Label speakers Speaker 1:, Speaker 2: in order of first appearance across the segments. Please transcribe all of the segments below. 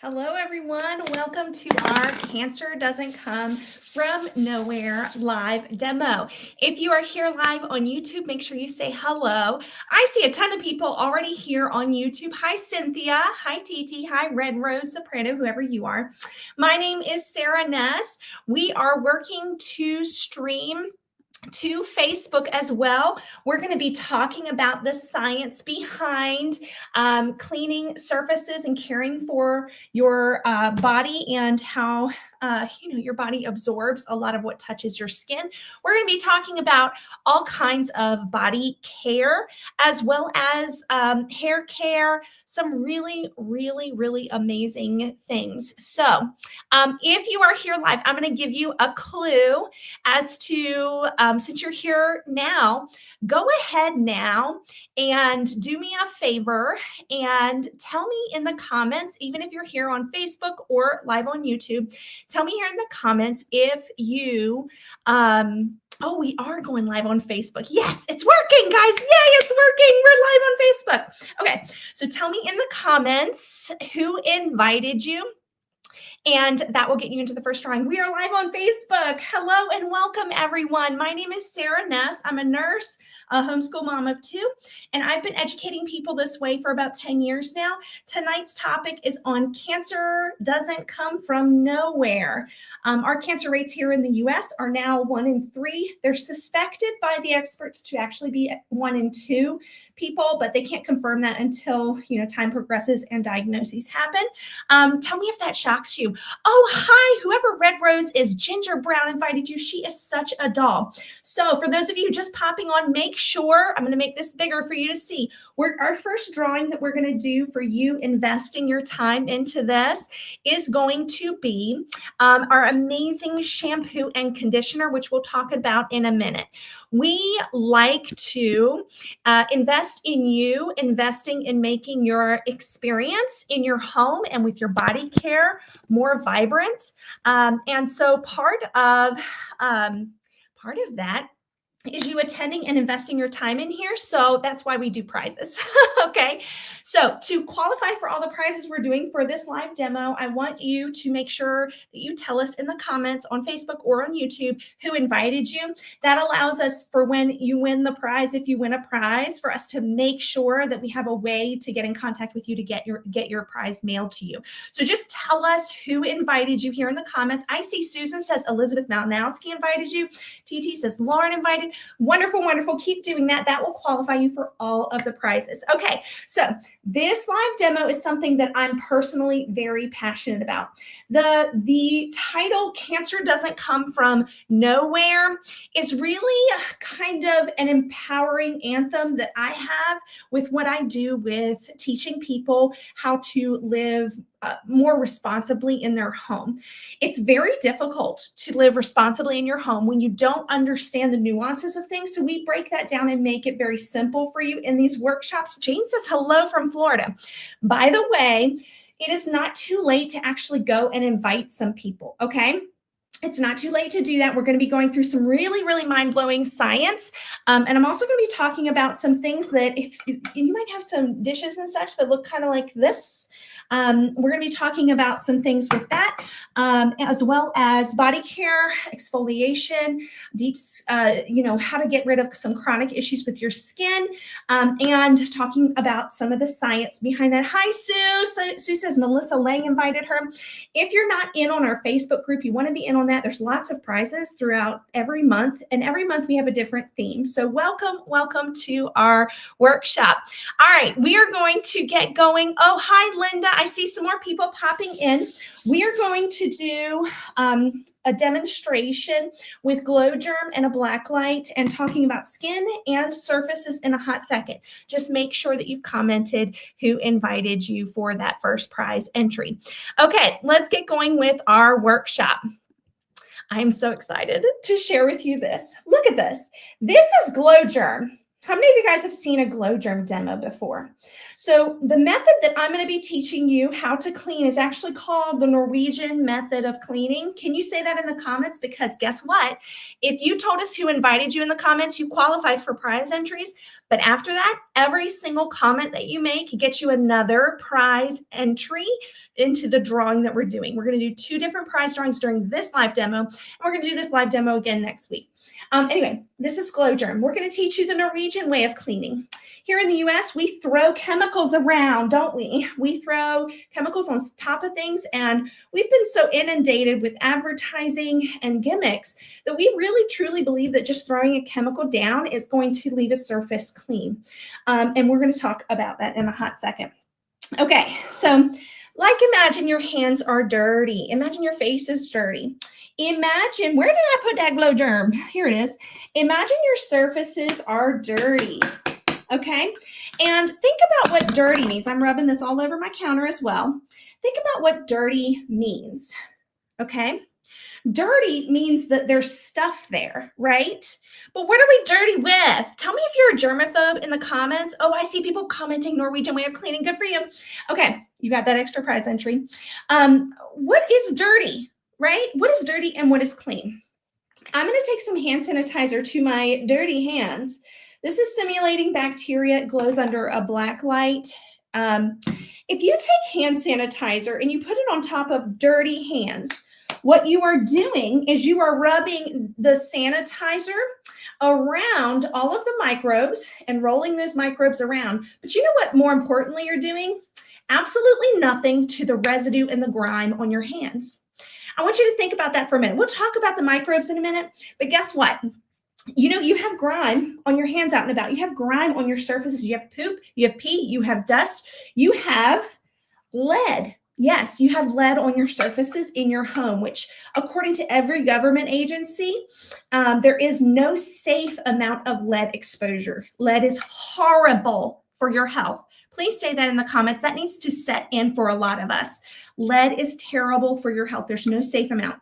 Speaker 1: Hello, everyone. Welcome to our Cancer Doesn't Come From Nowhere live demo. If you are here live on YouTube, make sure you say hello. I see a ton of people already here on YouTube. Hi, Cynthia. Hi, Titi. Hi, Red Rose Soprano, whoever you are. My name is Sarah Ness. We are working to stream to Facebook as well. We're going to be talking about the science behind cleaning surfaces and caring for your body and how your body absorbs a lot of what touches your skin. We're going to be talking about all kinds of body care as well as hair care, some really, really, really amazing things. So if you are here live, I'm going to give you a clue as to since you're here now, go ahead now and do me a favor and tell me in the comments, even if you're here on Facebook or live on YouTube, tell me here in the comments if you, oh, we are going live on Facebook. Yes, it's working, guys. Yay, it's working. We're live on Facebook. Okay, so tell me in the comments who invited you, and that will get you into the first drawing. We are live on Facebook. Hello and welcome, everyone. My name is Sarah Ness. I'm a nurse, a homeschool mom of two, and I've been educating people this way for about 10 years now. Tonight's topic is on cancer doesn't come from nowhere. Our cancer rates here in the U.S. are now 1 in 3. They're suspected by the experts to actually be 1 in 2 people, but they can't confirm that until time progresses and diagnoses happen. Tell me if that shocks you. Oh, hi, whoever Red Rose is, Ginger Brown invited you. She is such a doll. So for those of you just popping on, make sure, I'm going to make this bigger for you to see. Our first drawing that we're going to do for you investing your time into this is going to be our amazing shampoo and conditioner, which we'll talk about in a minute. We like to invest in you, investing in making your experience in your home and with your body care more vibrant. And so part of that is you attending and investing your time in here. So that's why we do prizes. Okay. So to qualify for all the prizes we're doing for this live demo, I want you to make sure that you tell us in the comments on Facebook or on YouTube who invited you. That allows us for when you win the prize, if you win a prize, for us to make sure that we have a way to get in contact with you to get your prize mailed to you. So just tell us who invited you here in the comments. I see Susan says Elizabeth Malinowski invited you. TT says Lauren invited. Wonderful, wonderful. Keep doing that. That will qualify you for all of the prizes. Okay, so this live demo is something that I'm personally very passionate about. The title, Cancer Doesn't Come From Nowhere, is really kind of an empowering anthem that I have with what I do with teaching people how to live more responsibly in their home. It's very difficult to live responsibly in your home when you don't understand the nuances of things. So we break that down and make it very simple for you in these workshops. Jane says hello from Florida. By the way, it is not too late to actually go and invite some people, okay? It's not too late to do that. We're going to be going through some really, really mind-blowing science. And I'm also going to be talking about some things that if you might have some dishes and such that look kind of like this. We're going to be talking about some things with that, as well as body care, exfoliation, how to get rid of some chronic issues with your skin, and talking about some of the science behind that. Hi, Sue. Sue says Melissa Lang invited her. If you're not in on our Facebook group, you want to be in on that. There's lots of prizes throughout every month, and every month we have a different theme. So welcome to our workshop. All right, we are going to get going. Oh, hi, Linda. I see some more people popping in. We are going to do a demonstration with Glow Germ and a black light and talking about skin and surfaces in a hot second. Just make sure that you've commented who invited you for that first prize entry. Okay, let's get going with our workshop. I'm so excited to share with you this. Look at this. This is Glow Germ. How many of you guys have seen a Glow Germ demo before? So the method that I'm going to be teaching you how to clean is actually called the Norwegian method of cleaning. Can you say that in the comments? Because guess what? If you told us who invited you in the comments, you qualified for prize entries. But after that, every single comment that you make gets you another prize entry into the drawing that we're doing. We're going to do 2 different prize drawings during this live demo, and we're going to do this live demo again next week. Anyway, this is GlowGerm. We're going to teach you the Norwegian way of cleaning. Here in the US, we throw chemicals around, don't we? We throw chemicals on top of things, and we've been so inundated with advertising and gimmicks that we really truly believe that just throwing a chemical down is going to leave a surface clean. And we're going to talk about that in a hot second. Okay, so like imagine your hands are dirty. Imagine your face is dirty. Imagine, where did I put that GlowGerm? Here it is. Imagine your surfaces are dirty. Okay, and think about what dirty means. I'm rubbing this all over my counter as well. Think about what dirty means. Okay, dirty means that there's stuff there, right? But what are we dirty with? Tell me if you're a germaphobe in the comments. Oh, I see people commenting Norwegian way of cleaning. Good for you. Okay, you got that extra prize entry. What is dirty, right? What is dirty and what is clean? I'm going to take some hand sanitizer to my dirty hands. This is simulating bacteria. It glows under a black light. If you take hand sanitizer and you put it on top of dirty hands, what you are doing is you are rubbing the sanitizer around all of the microbes and rolling those microbes around. But you know what more importantly you're doing? Absolutely nothing to the residue and the grime on your hands. I want you to think about that for a minute. We'll talk about the microbes in a minute, but guess what? You know, you have grime on your hands out and about. You have grime on your surfaces. You have poop, you have pee, you have dust, you have lead. Yes, you have lead on your surfaces in your home, which according to every government agency, there is no safe amount of lead exposure. Lead is horrible for your health. Please say that in the comments. That needs to set in for a lot of us. Lead is terrible for your health. There's no safe amount.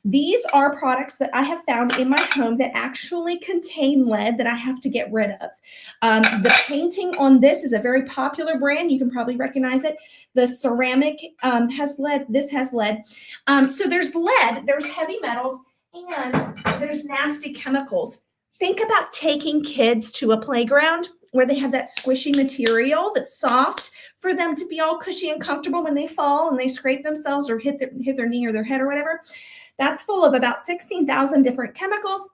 Speaker 1: These are products that I have found in my home that actually contain lead that I have to get rid of. The painting on this is a very popular brand. You can probably recognize it. The ceramic has lead. This has lead. So there's lead, there's heavy metals, and there's nasty chemicals. Think about taking kids to a playground where they have that squishy material that's soft for them to be all cushy and comfortable when they fall and they scrape themselves or hit their knee or their head or whatever. That's full of about 16,000 different chemicals.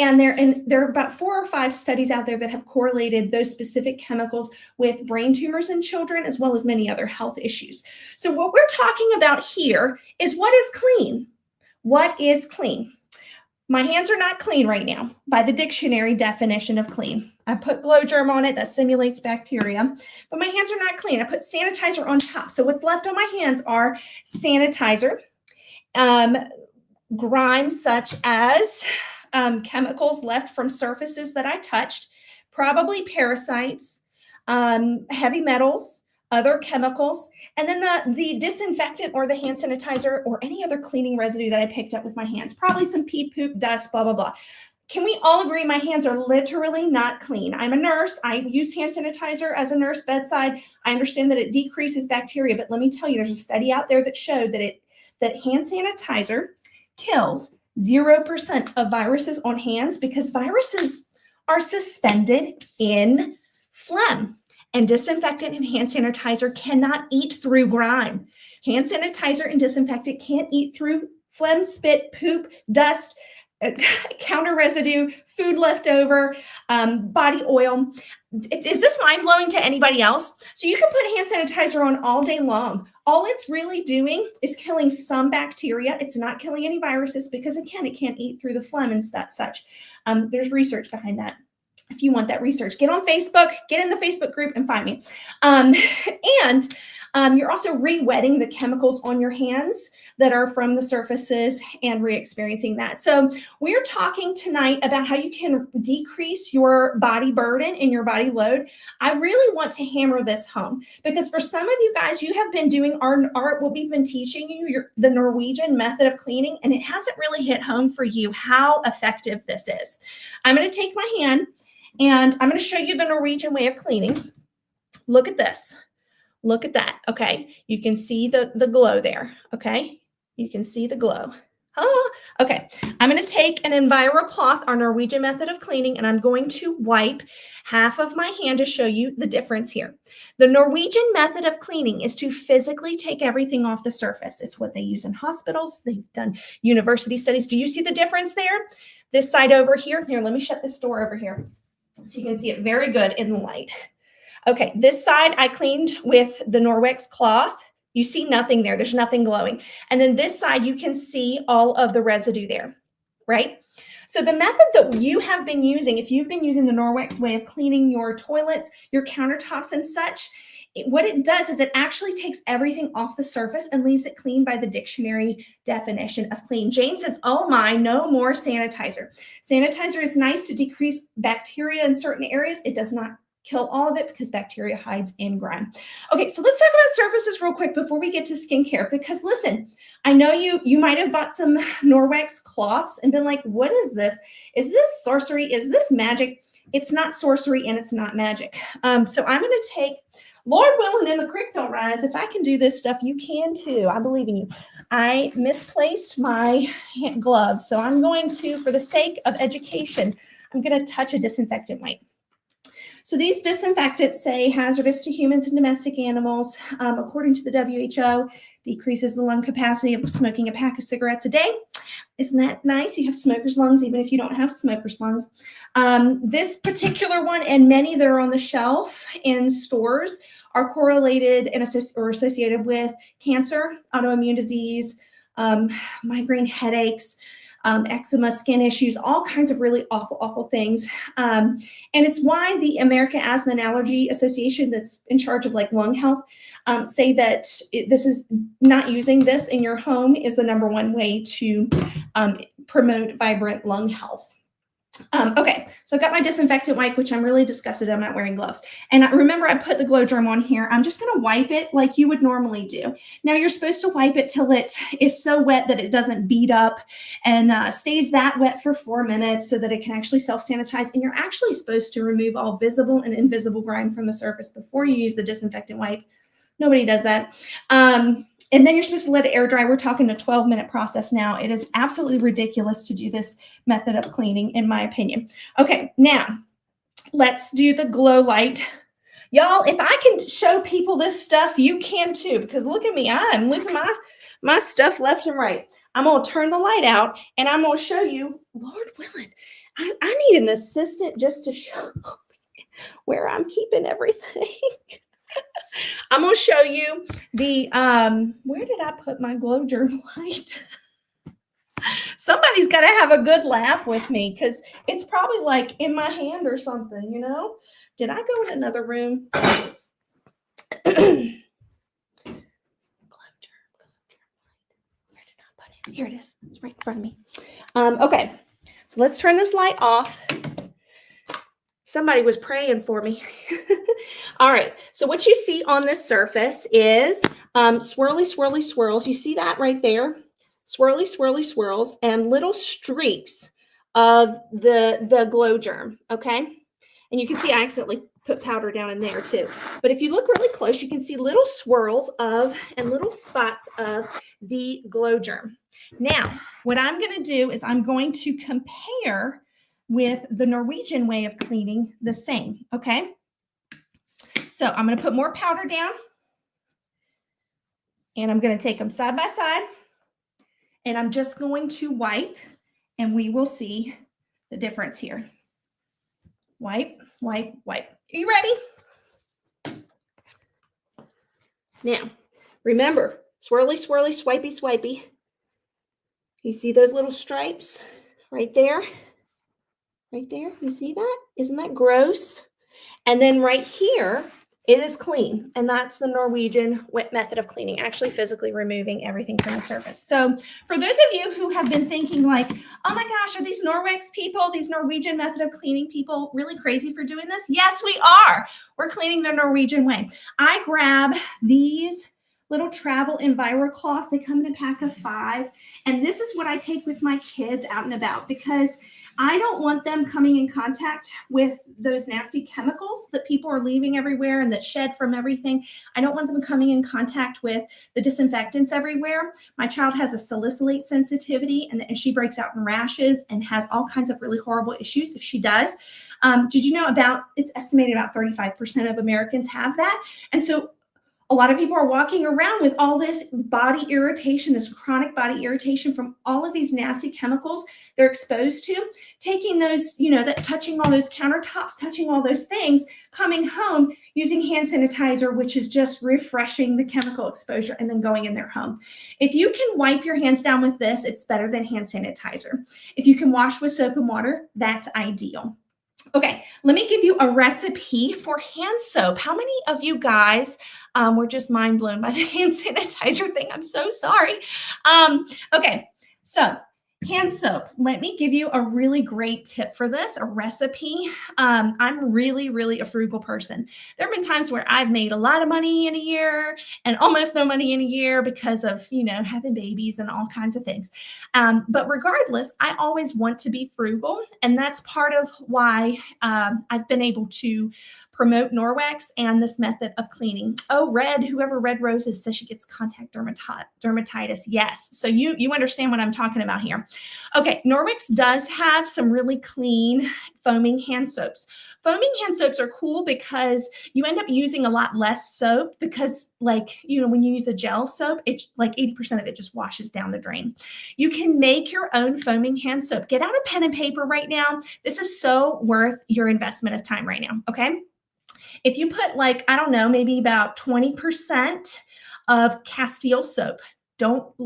Speaker 1: And there are about 4 or 5 studies out there that have correlated those specific chemicals with brain tumors in children, as well as many other health issues. So what we're talking about here is what is clean. What is clean? My hands are not clean right now by the dictionary definition of clean. I put GlowGerm on it that simulates bacteria, but my hands are not clean. I put sanitizer on top. So what's left on my hands are sanitizer, grime such as chemicals left from surfaces that I touched, probably parasites, heavy metals, other chemicals, and then the disinfectant or the hand sanitizer or any other cleaning residue that I picked up with my hands, probably some pee, poop, dust, blah, blah, blah. Can we all agree my hands are literally not clean? I'm a nurse. I use hand sanitizer as a nurse bedside. I understand that it decreases bacteria, but let me tell you, there's a study out there that showed that hand sanitizer kills 0% of viruses on hands because viruses are suspended in phlegm. And disinfectant and hand sanitizer cannot eat through grime. Hand sanitizer and disinfectant can't eat through phlegm, spit, poop, dust, counter residue, food leftover, body oil. Is this mind-blowing to anybody else? So you can put hand sanitizer on all day long. All it's really doing is killing some bacteria. It's not killing any viruses because, again, it can't eat through the phlegm and such. There's research behind that. If you want that research, get on Facebook, get in the Facebook group and find me. You're also re-wetting the chemicals on your hands that are from the surfaces and re-experiencing that. So we're talking tonight about how you can decrease your body burden and your body load. I really want to hammer this home because for some of you guys, you have been doing what we've been teaching you, the Norwegian method of cleaning, and it hasn't really hit home for you how effective this is. I'm going to take my hand and I'm going to show you the Norwegian way of cleaning. Look at this. Look at that. Okay. You can see the glow there. Okay. You can see the glow. Oh, okay. I'm going to take an EnviroCloth, our Norwegian method of cleaning, and I'm going to wipe half of my hand to show you the difference here. The Norwegian method of cleaning is to physically take everything off the surface. It's what they use in hospitals. They've done university studies. Do you see the difference there? This side over here. Here, let me shut this door over here so you can see it very good in the light. Okay, this side I cleaned with the Norwex cloth. You see nothing there. There's nothing glowing. And then this side, you can see all of the residue there, right? So the method that you have been using, if you've been using the Norwex way of cleaning your toilets, your countertops and such, what it does is it actually takes everything off the surface and leaves it clean by the dictionary definition of clean. Jane says, oh my, no more sanitizer. Sanitizer is nice to decrease bacteria in certain areas. It does not kill all of it because bacteria hides in grime. Okay, so let's talk about surfaces real quick before we get to skincare, because listen, I know you might have bought some Norwex cloths and been like, what is this? Is this sorcery? Is this magic? It's not sorcery and it's not magic. So I'm going to take, Lord willing, and the creek don't rise. If I can do this stuff, you can too. I believe in you. I misplaced my gloves, so I'm going to, for the sake of education, I'm going to touch a disinfectant wipe. So these disinfectants say hazardous to humans and domestic animals. According to the WHO, decreases the lung capacity of smoking a pack of cigarettes a day. Isn't that nice? You have smoker's lungs, even if you don't have smoker's lungs. This particular one and many that are on the shelf in stores are correlated and associated with cancer, autoimmune disease, migraine headaches, eczema, skin issues, all kinds of really awful, awful things. And it's why the American Asthma and Allergy Association, that's in charge of like lung health, say that this is not using this in your home is the number one way to promote vibrant lung health. Okay, so I've got my disinfectant wipe, which I'm really disgusted I'm not wearing gloves. And remember, I put the Glow Germ on here. I'm just going to wipe it like you would normally do. Now, you're supposed to wipe it till it is so wet that it doesn't bead up and stays that wet for 4 minutes so that it can actually self-sanitize. And you're actually supposed to remove all visible and invisible grime from the surface before you use the disinfectant wipe. Nobody does that. And then you're supposed to let it air dry. We're talking a 12-minute process now. It is absolutely ridiculous to do this method of cleaning, in my opinion. Okay, now let's do the glow light. Y'all, if I can show people this stuff, you can too, because look at me. I'm losing my stuff left and right. I'm going to turn the light out, and I'm going to show you, Lord willing, I need an assistant just to show me where I'm keeping everything. I'm going to show you the, where did I put my Glow Germ light? Somebody's got to have a good laugh with me because it's probably like in my hand or something, you know? Did I go in another room? Glow Germ. Where did I put it? Here it is. It's right in front of me. Okay, so let's turn this light off. Somebody was praying for me. All right. So what you see on this surface is swirly, swirly swirls. You see that right there? Swirly, swirly swirls and little streaks of the Glow Germ. Okay. And you can see I accidentally put powder down in there too. But if you look really close, you can see little swirls of and little spots of the Glow Germ. Now, what I'm going to do is I'm going to compare with the Norwegian way of cleaning the same, okay? So I'm going to put more powder down, and I'm going to take them side by side, and I'm just going to wipe, and we will see the difference here. Wipe, wipe, wipe. Are you ready? Now, remember, swirly, swirly, swipey, swipey. You see those little stripes right there? Right there, you see that? Isn't that gross? And then right here, it is clean. And that's the Norwegian wet method of cleaning, actually physically removing everything from the surface. So for those of you who have been thinking like, oh my gosh, are these Norwex people, these Norwegian method of cleaning people really crazy for doing this? Yes, we are. We're cleaning the Norwegian way. I grab these little travel EnviroCloths. They come in a pack of 5. And this is what I take with my kids out and about because I don't want them coming in contact with those nasty chemicals that people are leaving everywhere and that shed from everything. I don't want them coming in contact with the disinfectants everywhere. My child has a salicylate sensitivity and she breaks out in rashes and has all kinds of really horrible issues if she does. Did you know it's estimated about 35% of Americans have that? And so a lot of people are walking around with all this body irritation, this chronic body irritation from all of these nasty chemicals they're exposed to, taking those, touching all those countertops, touching all those things, coming home using hand sanitizer, which is just refreshing the chemical exposure and then going in their home. If you can wipe your hands down with this, it's better than hand sanitizer. If you can wash with soap and water, that's ideal. Okay, let me give you a recipe for hand soap. How many of you guys were just mind blown by the hand sanitizer thing? I'm so sorry. Okay, so hand soap. Let me give you a really great tip for this, a recipe. I'm really, really a frugal person. There have been times where I've made a lot of money in a year and almost no money in a year because of, having babies and all kinds of things. But regardless, I always want to be frugal. And that's part of why I've been able to promote Norwex and this method of cleaning. Oh, whoever Red Roses says she gets contact dermatitis. Yes. So you understand what I'm talking about here. Okay. Norwex does have some really clean foaming hand soaps. Foaming hand soaps are cool because you end up using a lot less soap because when you use a gel soap, it's like 80% of it just washes down the drain. You can make your own foaming hand soap. Get out a pen and paper right now. This is so worth your investment of time right now. Okay. If you put maybe about 20% of Castile soap, don't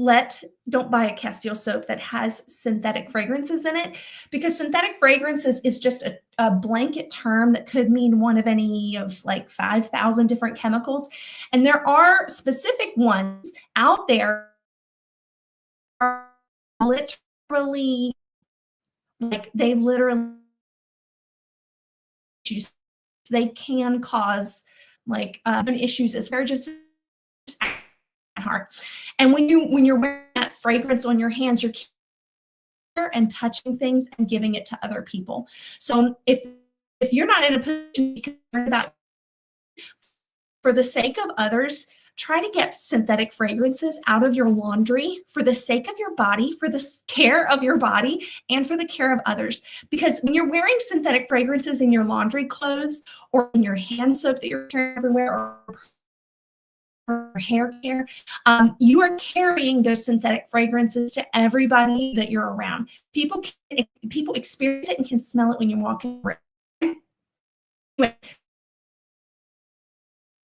Speaker 1: buy a Castile soap that has synthetic fragrances in it because synthetic fragrances is just a blanket term that could mean one of any of 5,000 different chemicals. And there are specific ones out there are literally they can cause issues as far as heart. And when you're wearing that fragrance on your hands, you're and touching things and giving it to other people. So if you're not in a position to be concerned about, for the sake of others, try to get synthetic fragrances out of your laundry for the sake of your body, for the care of your body, and for the care of others. Because when you're wearing synthetic fragrances in your laundry clothes or in your hand soap that you're carrying everywhere or hair care, you are carrying those synthetic fragrances to everybody that you're around. People experience it and can smell it when you're walking around.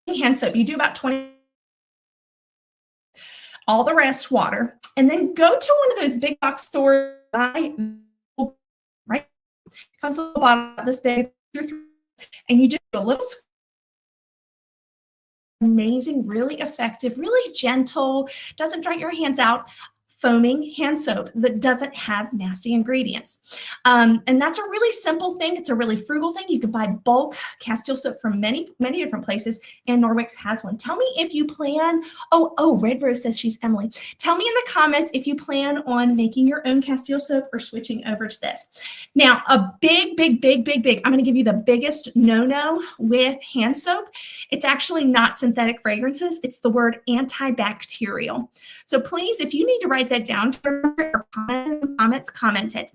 Speaker 1: Hand soap, you do about 20. All the rest water, and then go to one of those big box stores, right? Comes a little bottle this big, and you just do a little amazing, really effective, really gentle, doesn't dry your hands out, foaming hand soap that doesn't have nasty ingredients. And that's a really simple thing. It's a really frugal thing. You can buy bulk Castile soap from many, many different places, and Norwex has one. Tell me if you plan, Red Rose says she's Emily. Tell me in the comments if you plan on making your own Castile soap or switching over to this. Now, a big, I'm going to give you the biggest no-no with hand soap. It's actually not synthetic fragrances. It's the word antibacterial. So please, if you need to write that down, comment it.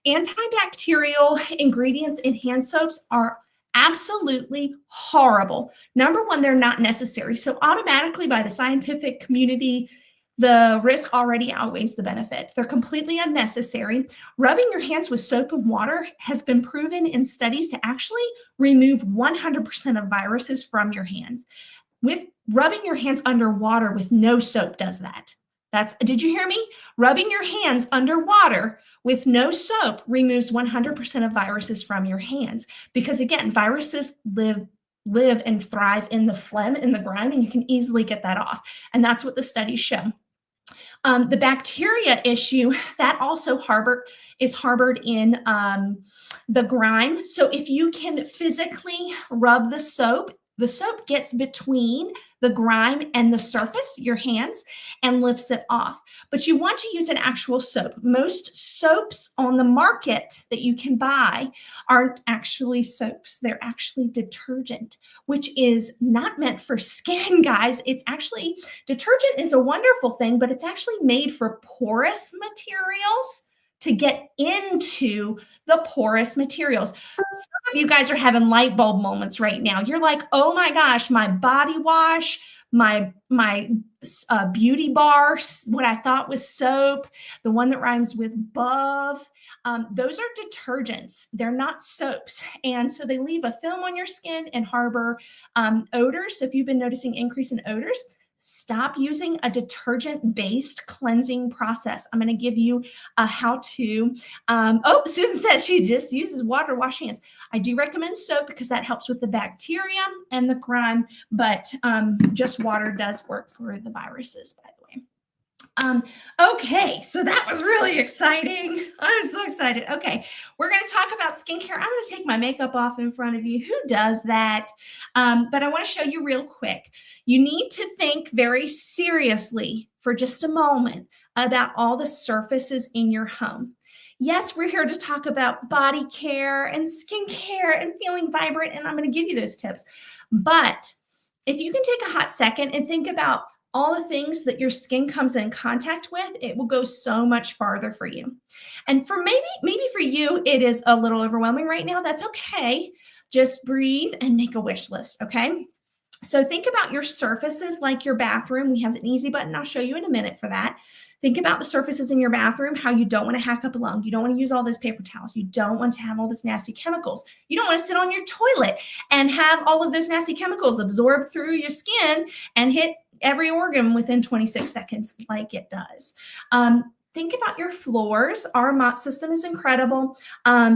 Speaker 1: Antibacterial ingredients in hand soaps are absolutely horrible. Number one, they're not necessary. So automatically by the scientific community, the risk already outweighs the benefit. They're completely unnecessary. Rubbing your hands with soap and water has been proven in studies to actually remove 100% of viruses from your hands. With rubbing your hands under water with no soap does that. Did you hear me? Rubbing your hands underwater with no soap removes 100% of viruses from your hands. Because again, viruses live and thrive in the phlegm, in the grime, and you can easily get that off. And that's what the studies show. The bacteria issue, that also is harbored in the grime. So if you can physically rub the soap The soap gets between the grime and the surface, your hands, and lifts it off. But you want to use an actual soap. Most soaps on the market that you can buy aren't actually soaps. They're actually detergent, which is not meant for skin, guys. It's actually, detergent is a wonderful thing, but it's actually made for porous materials to get into the porous materials. Some of you guys are having light bulb moments right now. You're like, oh my gosh, my body wash, my beauty bar, what I thought was soap, the one that rhymes with buff, those are detergents. They're not soaps. And so they leave a film on your skin and harbor odors. So if you've been noticing increase in odors, stop using a detergent-based cleansing process. I'm going to give you a how-to. Susan says she just uses water to wash hands. I do recommend soap because that helps with the bacteria and the grime, but just water does work for the viruses, by the way. Okay, so that was really exciting. I'm so excited. Okay, we're going to talk about skincare. I'm going to take my makeup off in front of you. Who does that? But I want to show you real quick. You need to think very seriously for just a moment about all the surfaces in your home. Yes, we're here to talk about body care and skincare and feeling vibrant, and I'm going to give you those tips. But if you can take a hot second and think about all the things that your skin comes in contact with, it will go so much farther for you. And for maybe for you, it is a little overwhelming right now. That's okay. Just breathe and make a wish list, okay? So think about your surfaces like your bathroom. We have an easy button. I'll show you in a minute for that. Think about the surfaces in your bathroom, how you don't want to hack up a lung. You don't want to use all those paper towels. You don't want to have all those nasty chemicals. You don't want to sit on your toilet and have all of those nasty chemicals absorb through your skin and hit every organ within 26 seconds like it does. Think about your floors. Our mop system is incredible.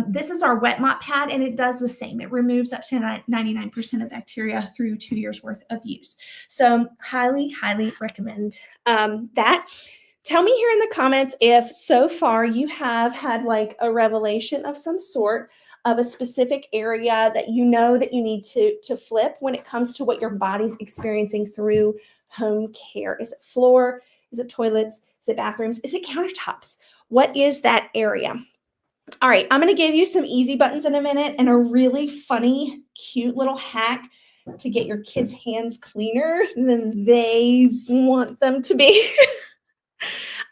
Speaker 1: This is our wet mop pad, and it does the same. It removes up to 99% of bacteria through 2 years worth of use. So highly, highly recommend that. Tell me here in the comments if so far you have had like a revelation of some sort of a specific area that you know that you need to flip when it comes to what your body's experiencing through home care. Is it floor? Is it toilets? Is it bathrooms? Is it countertops? What is that area? All right, I'm going to give you some easy buttons in a minute and a really funny, cute little hack to get your kids' hands cleaner than they want them to be.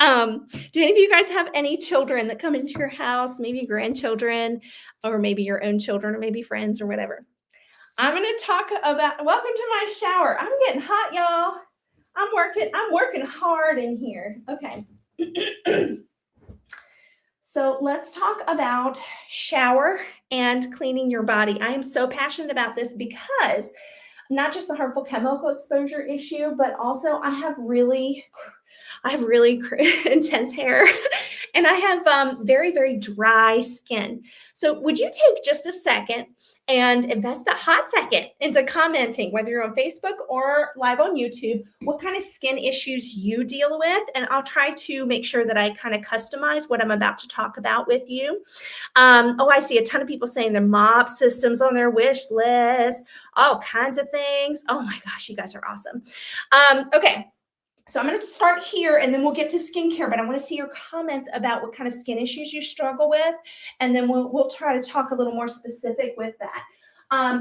Speaker 1: Do any of you guys have any children that come into your house, maybe grandchildren, or maybe your own children, or maybe friends or whatever? I'm going to talk about, welcome to my shower. I'm getting hot, y'all. I'm working hard in here. Okay. So let's talk about shower and cleaning your body. I am so passionate about this because not just the harmful chemical exposure issue, but also I have really intense hair and I have very, very dry skin. So would you take just a second and invest that hot second into commenting, whether you're on Facebook or live on YouTube, what kind of skin issues you deal with. And I'll try to make sure that I kind of customize what I'm about to talk about with you. I see a ton of people saying their mop systems on their wish list, all kinds of things. Oh my gosh, you guys are awesome. Okay. So I'm going to start here and then we'll get to skincare, but I want to see your comments about what kind of skin issues you struggle with. And then we'll try to talk a little more specific with that.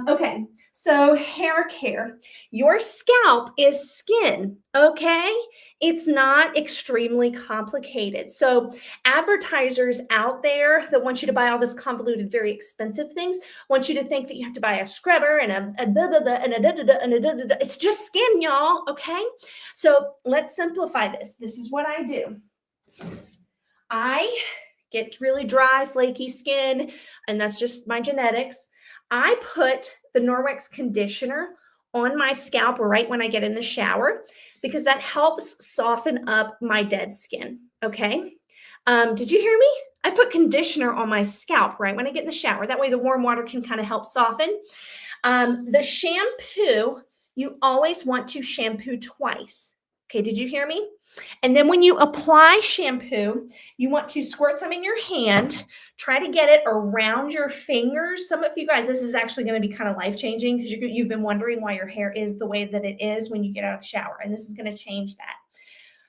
Speaker 1: Okay. So hair care, your scalp is skin. Okay. It's not extremely complicated. So advertisers out there that want you to buy all this convoluted, very expensive things, want you to think that you have to buy a scrubber and a blah, blah, blah, and a da, da, da, and a da, da, da. It's just skin, y'all. Okay. So let's simplify this. This is what I do. I get really dry, flaky skin, and that's just my genetics. I put the Norwex conditioner on my scalp right when I get in the shower because that helps soften up my dead skin. Okay. Did you hear me? I put conditioner on my scalp right when I get in the shower. That way the warm water can kind of help soften. The shampoo, you always want to shampoo twice. Okay, did you hear me? And then when you apply shampoo, you want to squirt some in your hand. Try to get it around your fingers. Some of you guys, this is actually going to be kind of life-changing because you've been wondering why your hair is the way that it is when you get out of the shower. And this is going to change that.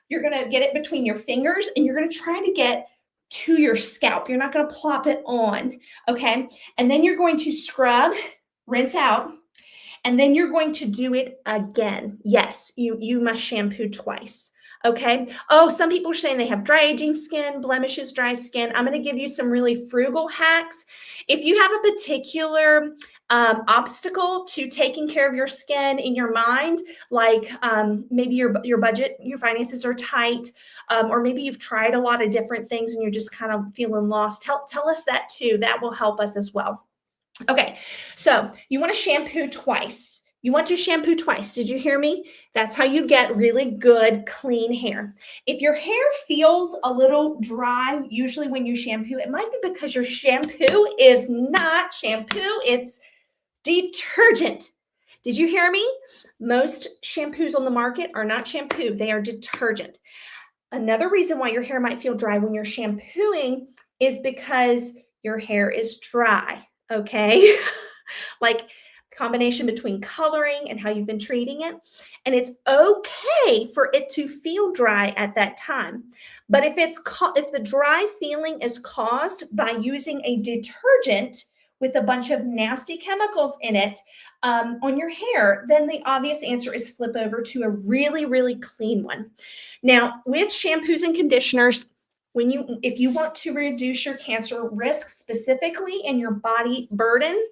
Speaker 1: You're going to get it between your fingers and you're going to try to get to your scalp. You're not going to plop it on, okay? And then you're going to scrub, rinse out, and then you're going to do it again. Yes, you must shampoo twice. Okay. Oh, some people are saying they have dry aging skin, blemishes, dry skin. I'm going to give you some really frugal hacks. If you have a particular obstacle to taking care of your skin in your mind, like maybe your budget, your finances are tight, or maybe you've tried a lot of different things and you're just kind of feeling lost, tell us that too. That will help us as well. Okay, so you want to shampoo twice. You want to shampoo twice. Did you hear me? That's how you get really good, clean hair. If your hair feels a little dry, usually when you shampoo, it might be because your shampoo is not shampoo, it's detergent. Did you hear me? Most shampoos on the market are not shampoo, they are detergent. Another reason why your hair might feel dry when you're shampooing is because your hair is dry. Okay, like combination between coloring and how you've been treating it. And it's okay for it to feel dry at that time. But if the dry feeling is caused by using a detergent with a bunch of nasty chemicals in it on your hair, then the obvious answer is flip over to a really, really clean one. Now, with shampoos and conditioners, if you want to reduce your cancer risk specifically in your body burden,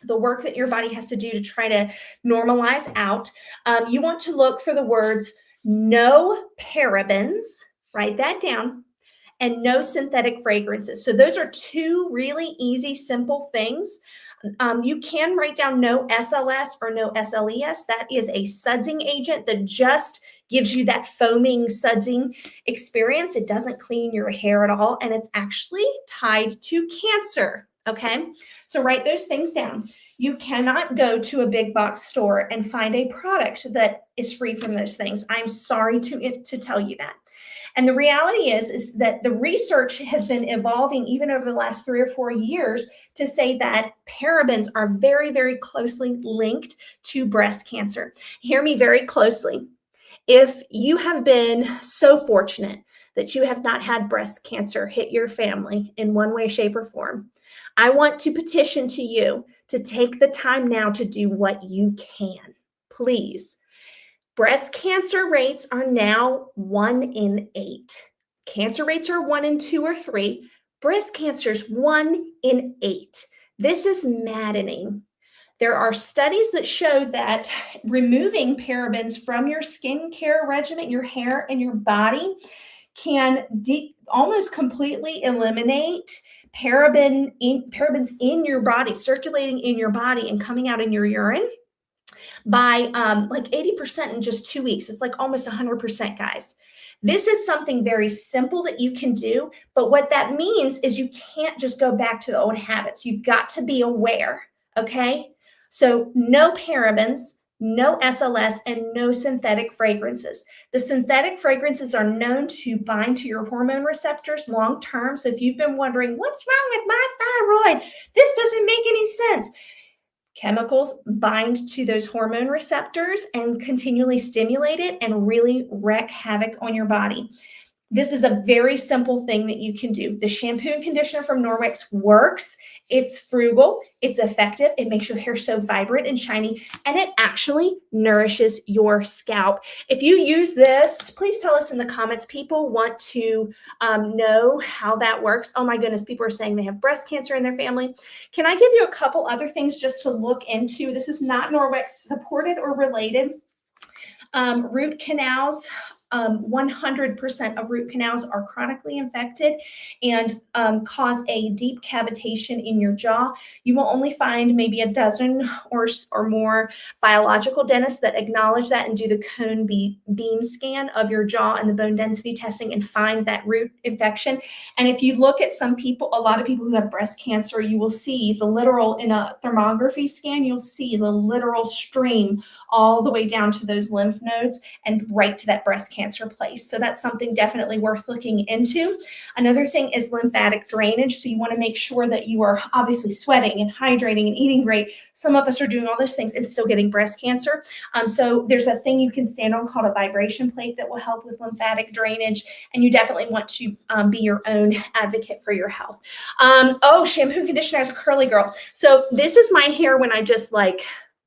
Speaker 1: the work that your body has to do to try to normalize out, you want to look for the words no parabens, write that down, and no synthetic fragrances. So those are two really easy, simple things. You can write down no SLS or no SLES. That is a sudsing agent that just gives you that foaming sudsing experience. It doesn't clean your hair at all, and it's actually tied to cancer. Okay, so write those things down. You cannot go to a big box store and find a product that is free from those things. I'm sorry to tell you that. And the reality is that the research has been evolving even over the last 3 or 4 years to say that parabens are very, very closely linked to breast cancer. Hear me very closely. If you have been so fortunate that you have not had breast cancer hit your family in one way, shape, or form, I want to petition to you to take the time now to do what you can. Please. Breast cancer rates are now 1 in 8. Cancer rates are 1 in 2 or 3. Breast cancer is 1 in 8. This is maddening. There are studies that show that removing parabens from your skincare regimen, your hair and your body, can almost completely eliminate parabens in your body, circulating in your body and coming out in your urine by like 80% in just 2 weeks. It's like almost 100%, guys. This is something very simple that you can do, but what that means is you can't just go back to the old habits. You've got to be aware, okay? So no parabens, no SLS, and no synthetic fragrances. The synthetic fragrances are known to bind to your hormone receptors long term. So if you've been wondering, what's wrong with my thyroid? This doesn't make any sense. Chemicals bind to those hormone receptors and continually stimulate it and really wreak havoc on your body. This is a very simple thing that you can do. The shampoo and conditioner from Norwex works. It's frugal. It's effective. It makes your hair so vibrant and shiny, and it actually nourishes your scalp. If you use this, please tell us in the comments. People want to know how that works. Oh my goodness, people are saying they have breast cancer in their family. Can I give you a couple other things just to look into? This is not Norwex supported or related. Root canals 100% of root canals are chronically infected and cause a deep cavitation in your jaw. You will only find maybe a dozen or more biological dentists that acknowledge that and do the cone beam scan of your jaw and the bone density testing and find that root infection. And if you look at some people, a lot of people who have breast cancer, you will see the literal, in a thermography scan, you'll see the literal stream all the way down to those lymph nodes and right to that breast cancer place. So that's something definitely worth looking into. Another thing is lymphatic drainage. So you want to make sure that you are obviously sweating and hydrating and eating great. Some of us are doing all those things and still getting breast cancer. So there's a thing you can stand on called a vibration plate that will help with lymphatic drainage. And you definitely want to be your own advocate for your health. Shampoo and conditioner as a curly girl. So this is my hair when I just like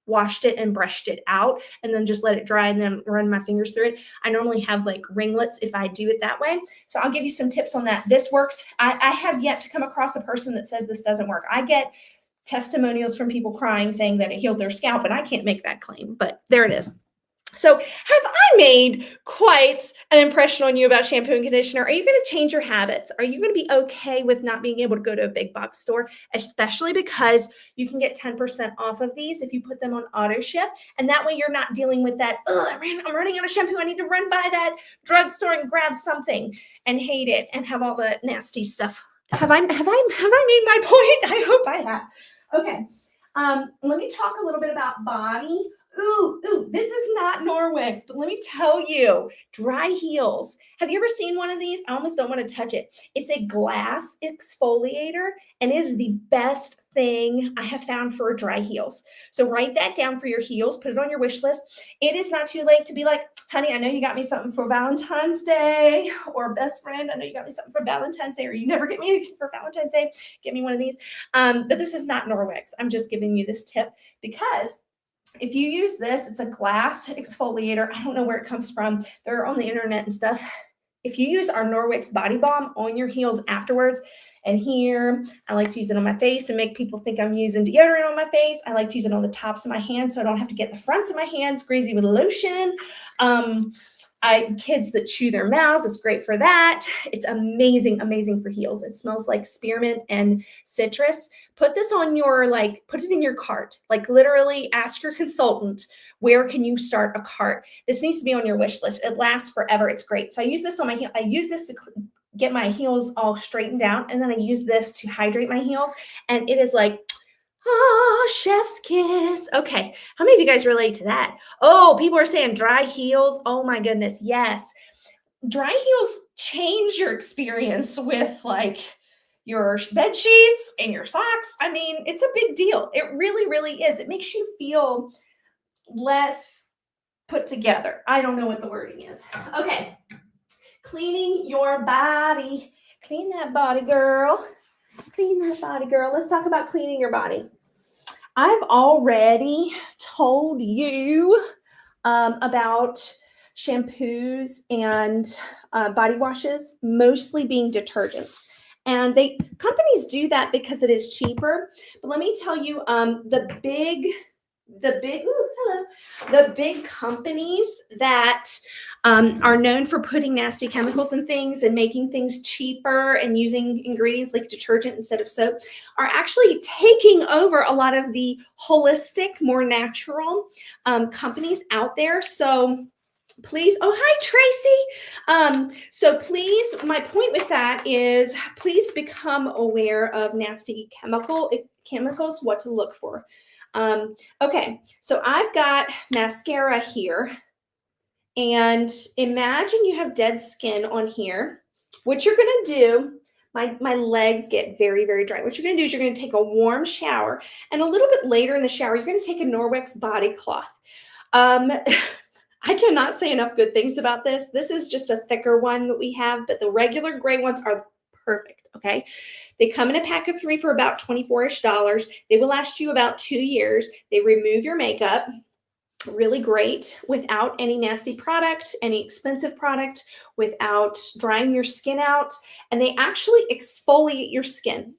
Speaker 1: washed it and brushed it out and then just let it dry and then run my fingers through it. I normally have like ringlets if I do it that way. So I'll give you some tips on that. This works. I have yet to come across a person that says this doesn't work. I get testimonials from people crying saying that it healed their scalp, and I can't make that claim, but there it is. So have I made quite an impression on you about shampoo and conditioner? Are you going to change your habits? Are you going to be okay with not being able to go to a big box store, especially because you can get 10% off of these if you put them on auto ship? And that way you're not dealing with that, I'm running out of shampoo. I need to run by that drugstore and grab something and hate it and have all the nasty stuff. Have I made my point? I hope I have. Okay. Let me talk a little bit about body. Ooh, this is not Norwex, but let me tell you, dry heels. Have you ever seen one of these? I almost don't want to touch it. It's a glass exfoliator, and it is the best thing I have found for dry heels. So write that down for your heels, put it on your wish list. It is not too late to be like, honey, I know you got me something for Valentine's Day, or best friend, I know you got me something for Valentine's Day, or you never get me anything for Valentine's Day. Get me one of these. But this is not Norwex. I'm just giving you this tip because if you use this, it's a glass exfoliator. I don't know where it comes from. They're on the internet and stuff. If you use our Norwex body balm on your heels afterwards, and here, I like to use it on my face to make people think I'm using deodorant on my face. I like to use it on the tops of my hands so I don't have to get the fronts of my hands greasy with lotion. Kids that chew their mouths, it's great for that. It's amazing for heels. It smells like spearmint and citrus. Put this on your, put it in your cart. Like literally ask your consultant, where can you start a cart? This needs to be on your wish list. It lasts forever. It's great. So I use this on my heel. I use this to get my heels all straightened out. And then I use this to hydrate my heels. And it is like, chef's kiss. Okay. How many of you guys relate to that? Oh, people are saying dry heels. Oh my goodness. Yes. Dry heels change your experience with your bed sheets and your socks. I mean, it's a big deal. It really is. It makes you feel less put together. I don't know what the wording is. Okay. Cleaning your body. Clean that body, girl. Clean that body, girl. Let's talk about cleaning your body. I've already told you about shampoos and body washes, mostly being detergents. And companies do that because it is cheaper. But let me tell you, the big companies that are known for putting nasty chemicals in things and making things cheaper and using ingredients like detergent instead of soap are actually taking over a lot of the holistic, more natural companies out there. So please, hi Tracy. So please, my point with that is please become aware of nasty chemicals, what to look for. Okay, so I've got mascara here, and imagine you have dead skin on here. What you're gonna do, my legs get very dry. What you're gonna do is you're gonna take a warm shower, and a little bit later in the shower, you're gonna take a Norwex body cloth. I cannot say enough good things about this. This is just a thicker one that we have, but the regular gray ones are perfect, okay? They come in a pack of 3 for about $24-ish. They will last you about 2 years. They remove your makeup, really great, without any nasty product, any expensive product, without drying your skin out, and they actually exfoliate your skin,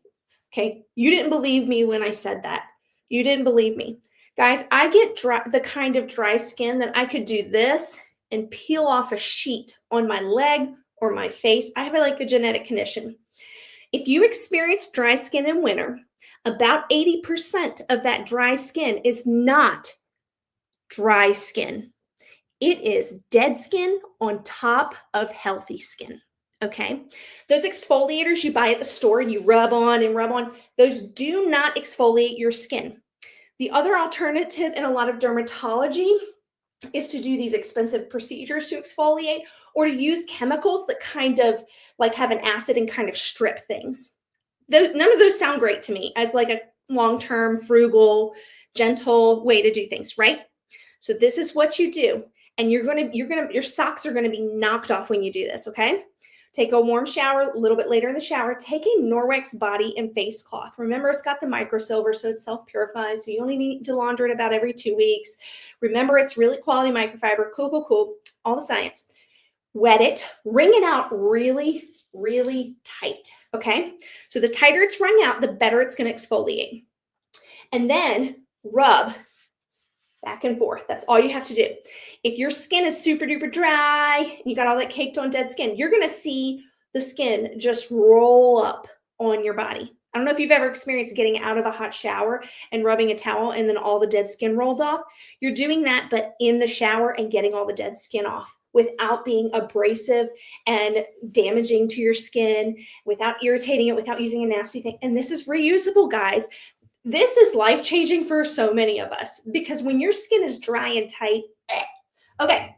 Speaker 1: okay? You didn't believe me when I said that. You didn't believe me. Guys, I get the kind of dry skin that I could do this and peel off a sheet on my leg or my face. I have like a genetic condition. If you experience dry skin in winter, about 80% of that dry skin is not dry skin. It is dead skin on top of healthy skin. Okay. Those exfoliators you buy at the store and you rub on, those do not exfoliate your skin. The other alternative in a lot of dermatology is to do these expensive procedures to exfoliate or to use chemicals that kind of like have an acid and kind of strip things. None of those sound great to me as like a long-term, frugal, gentle way to do things, right? So this is what you do. And your socks are going to be knocked off when you do this, okay? Take a warm shower a little bit later in the shower. Take a Norwex body and face cloth. Remember, it's got the microsilver, so it self-purifies. So you only need to launder it about every 2 weeks. Remember, it's really quality microfiber. Cool. All the science. Wet it. Wring it out really, really tight, okay? So the tighter it's wrung out, the better it's going to exfoliate. And then rub back and forth. That's all you have to do. If your skin is super duper dry, and you got all that caked on dead skin, you're going to see the skin just roll up on your body. I don't know if you've ever experienced getting out of a hot shower and rubbing a towel and then all the dead skin rolls off. You're doing that, but in the shower and getting all the dead skin off without being abrasive and damaging to your skin, without irritating it, without using a nasty thing. And this is reusable, guys. This is life-changing for so many of us because when your skin is dry and tight, okay,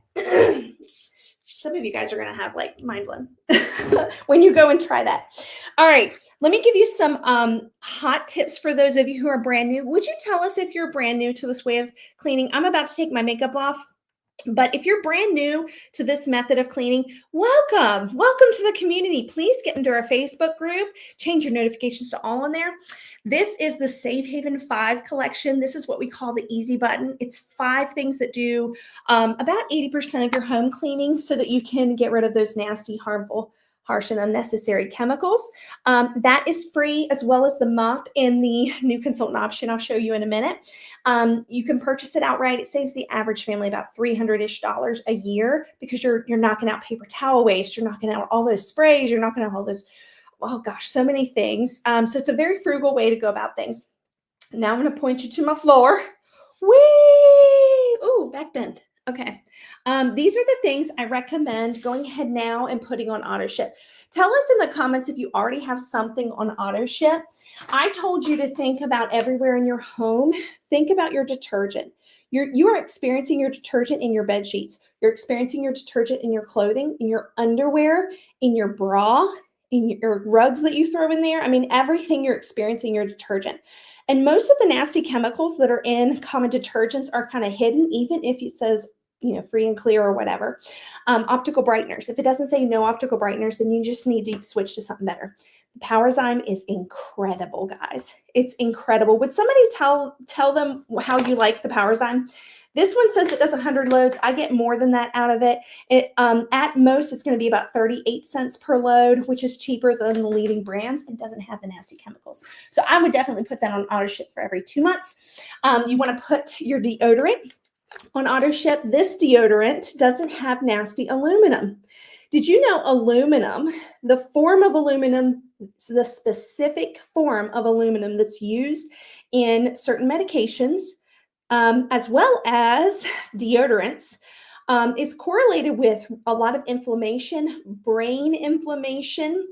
Speaker 1: some of you guys are going to have like mind blown when you go and try that. All right, let me give you some hot tips for those of you who are brand new. Would you tell us if you're brand new to this way of cleaning? I'm about to take my makeup off. But if you're brand new to this method of cleaning, welcome to the community. Please get into our Facebook group, change your notifications to all on there. This is the Safe Haven 5 collection. This is what we call the easy button. It's 5 things that do about 80% of your home cleaning so that you can get rid of those nasty, harmful, harsh and unnecessary chemicals. That is free, as well as the mop in the new consultant option I'll show you in a minute. You can purchase it outright. It saves the average family about $300-ish a year because you're knocking out paper towel waste, you're knocking out all those sprays, you're knocking out all those, oh gosh, so many things. So it's a very frugal way to go about things. Now I'm going to point you to my floor. Whee! Ooh, back bend. Okay. These are the things I recommend going ahead now and putting on auto ship. Tell us in the comments if you already have something on auto ship. I told you to think about everywhere in your home. Think about your detergent. You are experiencing your detergent in your bed sheets. You're experiencing your detergent in your clothing, in your underwear, in your bra, in your rugs that you throw in there. I mean, everything you're experiencing your detergent. And most of the nasty chemicals that are in common detergents are kind of hidden, even if it says, free and clear or whatever. Optical brighteners. If it doesn't say no optical brighteners, then you just need to switch to something better. The Powerzyme is incredible, guys. It's incredible. Would somebody tell them how you like the Powerzyme? This one says it does 100 loads. I get more than that out of it. At most, it's going to be about 38 cents per load, which is cheaper than the leading brands and doesn't have the nasty chemicals. So I would definitely put that on auto ship for every 2 months. You want to put your deodorant on auto ship. This deodorant doesn't have nasty aluminum. Did you know aluminum, the form of aluminum, the specific form of aluminum that's used in certain medications, as well as deodorants, is correlated with a lot of inflammation, brain inflammation,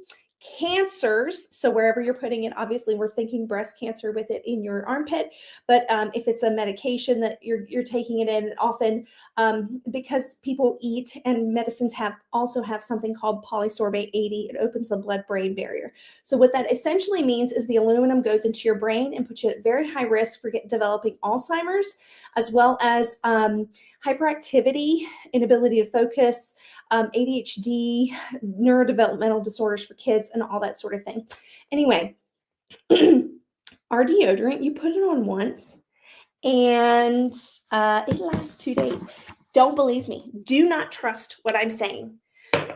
Speaker 1: cancers. So wherever you're putting it, obviously we're thinking breast cancer with it in your armpit, but if it's a medication that you're taking it in, often because people eat and medicines also have something called polysorbate 80, it opens the blood-brain barrier. So what that essentially means is the aluminum goes into your brain and puts you at very high risk for developing Alzheimer's, as well as hyperactivity, inability to focus, ADHD, neurodevelopmental disorders for kids, and all that sort of thing. Anyway, our deodorant, you put it on once, and it lasts 2 days. Don't believe me. Do not trust what I'm saying.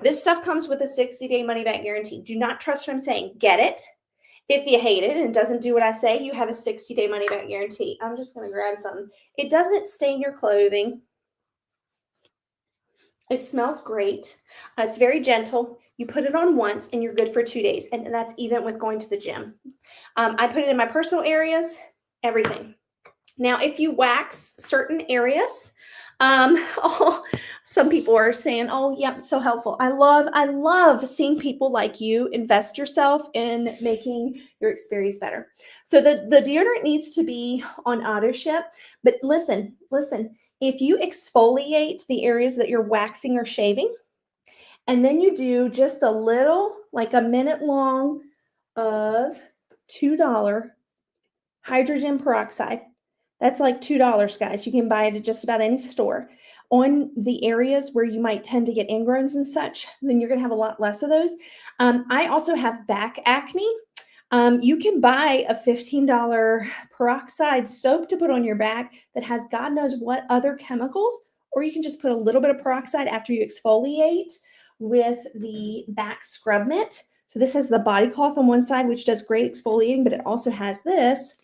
Speaker 1: This stuff comes with a 60-day money-back guarantee. Do not trust what I'm saying. Get it. If you hate it and it doesn't do what I say, you have a 60-day money-back guarantee. I'm just going to grab something. It doesn't stain your clothing. It smells great. It's very gentle. You put it on once and you're good for 2 days. And that's even with going to the gym. I put it in my personal areas, everything. Now, if you wax certain areas, some people are saying, "Oh, yeah, so helpful." I love seeing people like you invest yourself in making your experience better. So the deodorant needs to be on auto ship, but listen. If you exfoliate the areas that you're waxing or shaving, and then you do just a little, like a minute long of $2 hydrogen peroxide. That's like $2, guys. You can buy it at just about any store. On the areas where you might tend to get ingrowns and such, then you're going to have a lot less of those. I also have back acne. You can buy a $15 peroxide soap to put on your back that has God knows what other chemicals, or you can just put a little bit of peroxide after you exfoliate with the back scrub mitt. So this has the body cloth on one side, which does great exfoliating, but it also has this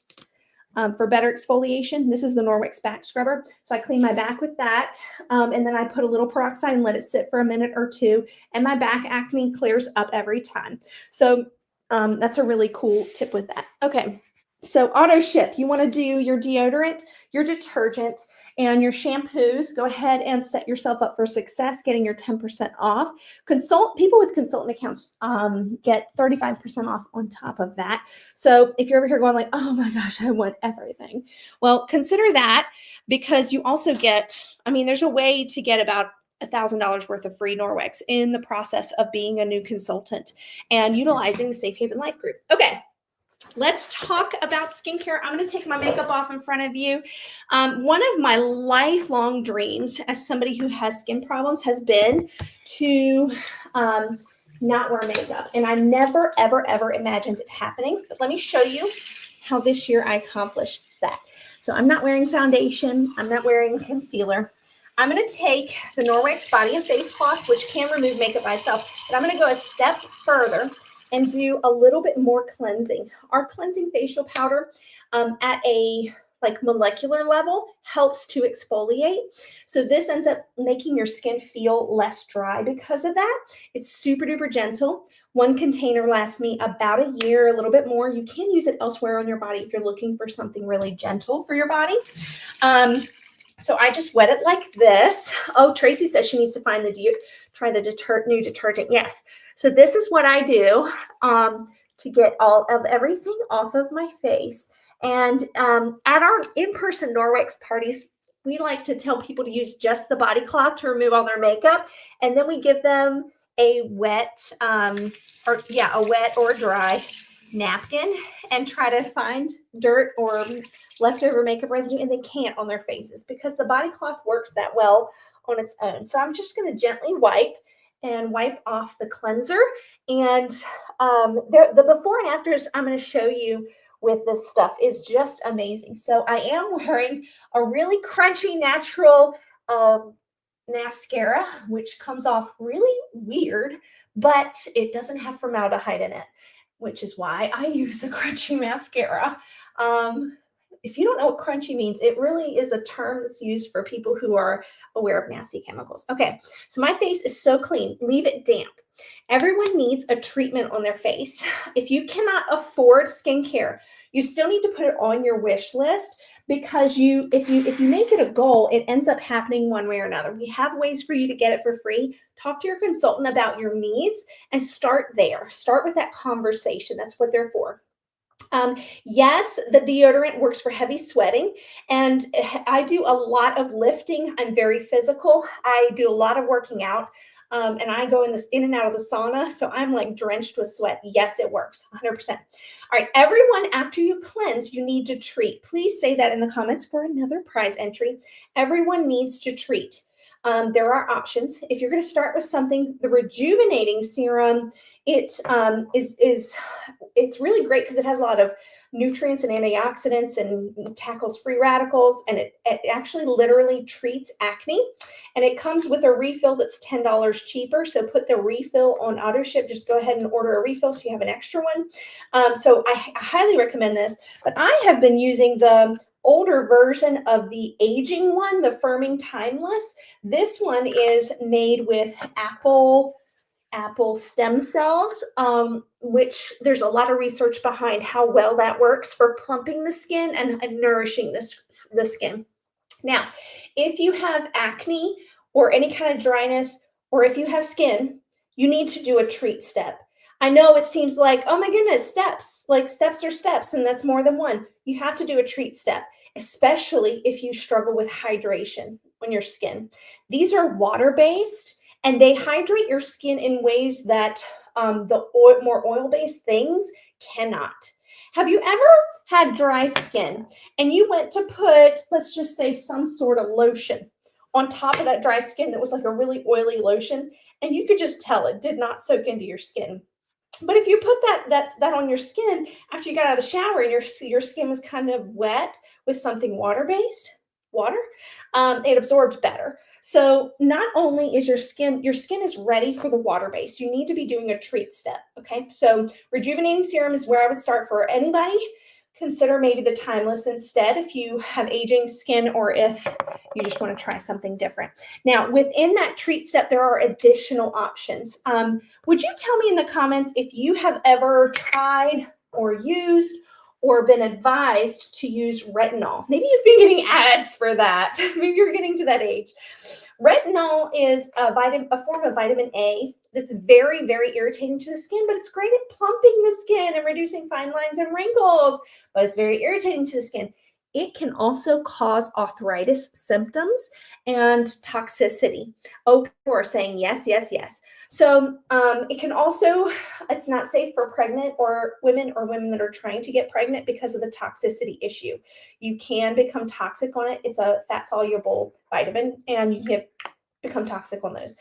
Speaker 1: for better exfoliation. This is the Norwex back scrubber. So I clean my back with that. And then I put a little peroxide and let it sit for a minute or two. And my back acne clears up every time. So that's a really cool tip with that. Okay. So auto ship, you want to do your deodorant, your detergent, and your shampoos. Go ahead and set yourself up for success, getting your 10% off. People with consultant accounts get 35% off on top of that. So if you're over here going like, oh my gosh, I want everything. Well, consider that, because you also get, there's a way to get about $1,000 worth of free Norwex in the process of being a new consultant and utilizing the Safe Haven Life Group. Okay. Let's talk about skincare. I'm going to take my makeup off in front of you. One of my lifelong dreams as somebody who has skin problems has been to not wear makeup. And I never, ever, ever imagined it happening. But let me show you how this year I accomplished that. So I'm not wearing foundation. I'm not wearing concealer. I'm going to take the Norwex Body and Face Cloth, which can remove makeup by itself. But I'm going to go a step further and do a little bit more cleansing. Our cleansing facial powder at a molecular level helps to exfoliate. So this ends up making your skin feel less dry because of that. It's super duper gentle. One container lasts me about a year, a little bit more. You can use it elsewhere on your body if you're looking for something really gentle for your body. So I just wet it like this. Oh, Tracy says she needs to find try the new detergent. Yes. So this is what I do to get all of everything off of my face. And at our in-person Norwex parties, we like to tell people to use just the body cloth to remove all their makeup. And then we give them a wet or a dry napkin and try to find dirt or leftover makeup residue, and they can't on their faces because the body cloth works that well on its own. So I'm just going to gently wipe off the cleanser, and the before and afters I'm going to show you with this stuff is just amazing. So I am wearing a really crunchy natural mascara, which comes off really weird, but it doesn't have formaldehyde in it, which is why I use a crunchy mascara. If you don't know what crunchy means, it really is a term that's used for people who are aware of nasty chemicals. Okay, so my face is so clean. Leave it damp. Everyone needs a treatment on their face. If you cannot afford skincare, you still need to put it on your wish list, because if you make it a goal, it ends up happening one way or another. We have ways for you to get it for free. Talk to your consultant about your needs and start there. Start with that conversation. That's what they're for. Yes, the deodorant works for heavy sweating, and I do a lot of lifting. I'm very physical. I do a lot of working out. And I go in and out of the sauna, so I'm like drenched with sweat. Yes, it works, 100%. All right, everyone, after you cleanse, you need to treat. Please say that in the comments for another prize entry. Everyone needs to treat. There are options. If you're going to start with something, the rejuvenating serum, it's really great because it has a lot of nutrients and antioxidants and tackles free radicals, and it actually literally treats acne. And it comes with a refill that's $10 cheaper. So put the refill on auto ship. Just go ahead and order a refill so you have an extra one. So I highly recommend this. But I have been using the older version of the aging one, the Firming Timeless. This one is made with apple stem cells, which there's a lot of research behind how well that works for plumping the skin and nourishing the skin. Now, if you have acne or any kind of dryness, or if you have skin, you need to do a treat step. I know it seems like, oh my goodness, steps, like steps are steps, and that's more than one. You have to do a treat step, especially if you struggle with hydration on your skin. These are water-based, and they hydrate your skin in ways that more oil-based things cannot. Have you ever had dry skin and you went to put, let's just say, some sort of lotion on top of that dry skin that was like a really oily lotion, and you could just tell it did not soak into your skin? But if you put that on your skin after you got out of the shower and your skin was kind of wet with something water-based, it absorbed better. So not only is your skin is ready for the water base, you need to be doing a treat step. Okay, so rejuvenating serum is where I would start for anybody. Consider maybe the Timeless instead if you have aging skin or if you just want to try something different. Now, within that treat step, there are additional options. Would you tell me in the comments if you have ever tried or used or been advised to use retinol? Maybe you've been getting ads for that. Maybe you're getting to that age. Retinol is a form of vitamin A that's very, very irritating to the skin, but it's great at plumping the skin and reducing fine lines and wrinkles, but it's very irritating to the skin. It can also cause arthritis symptoms and toxicity. Oh, people are saying yes, yes, yes. So it can also, it's not safe for pregnant or women that are trying to get pregnant because of the toxicity issue. You can become toxic on it. It's a fat-soluble vitamin, and you can become toxic on those.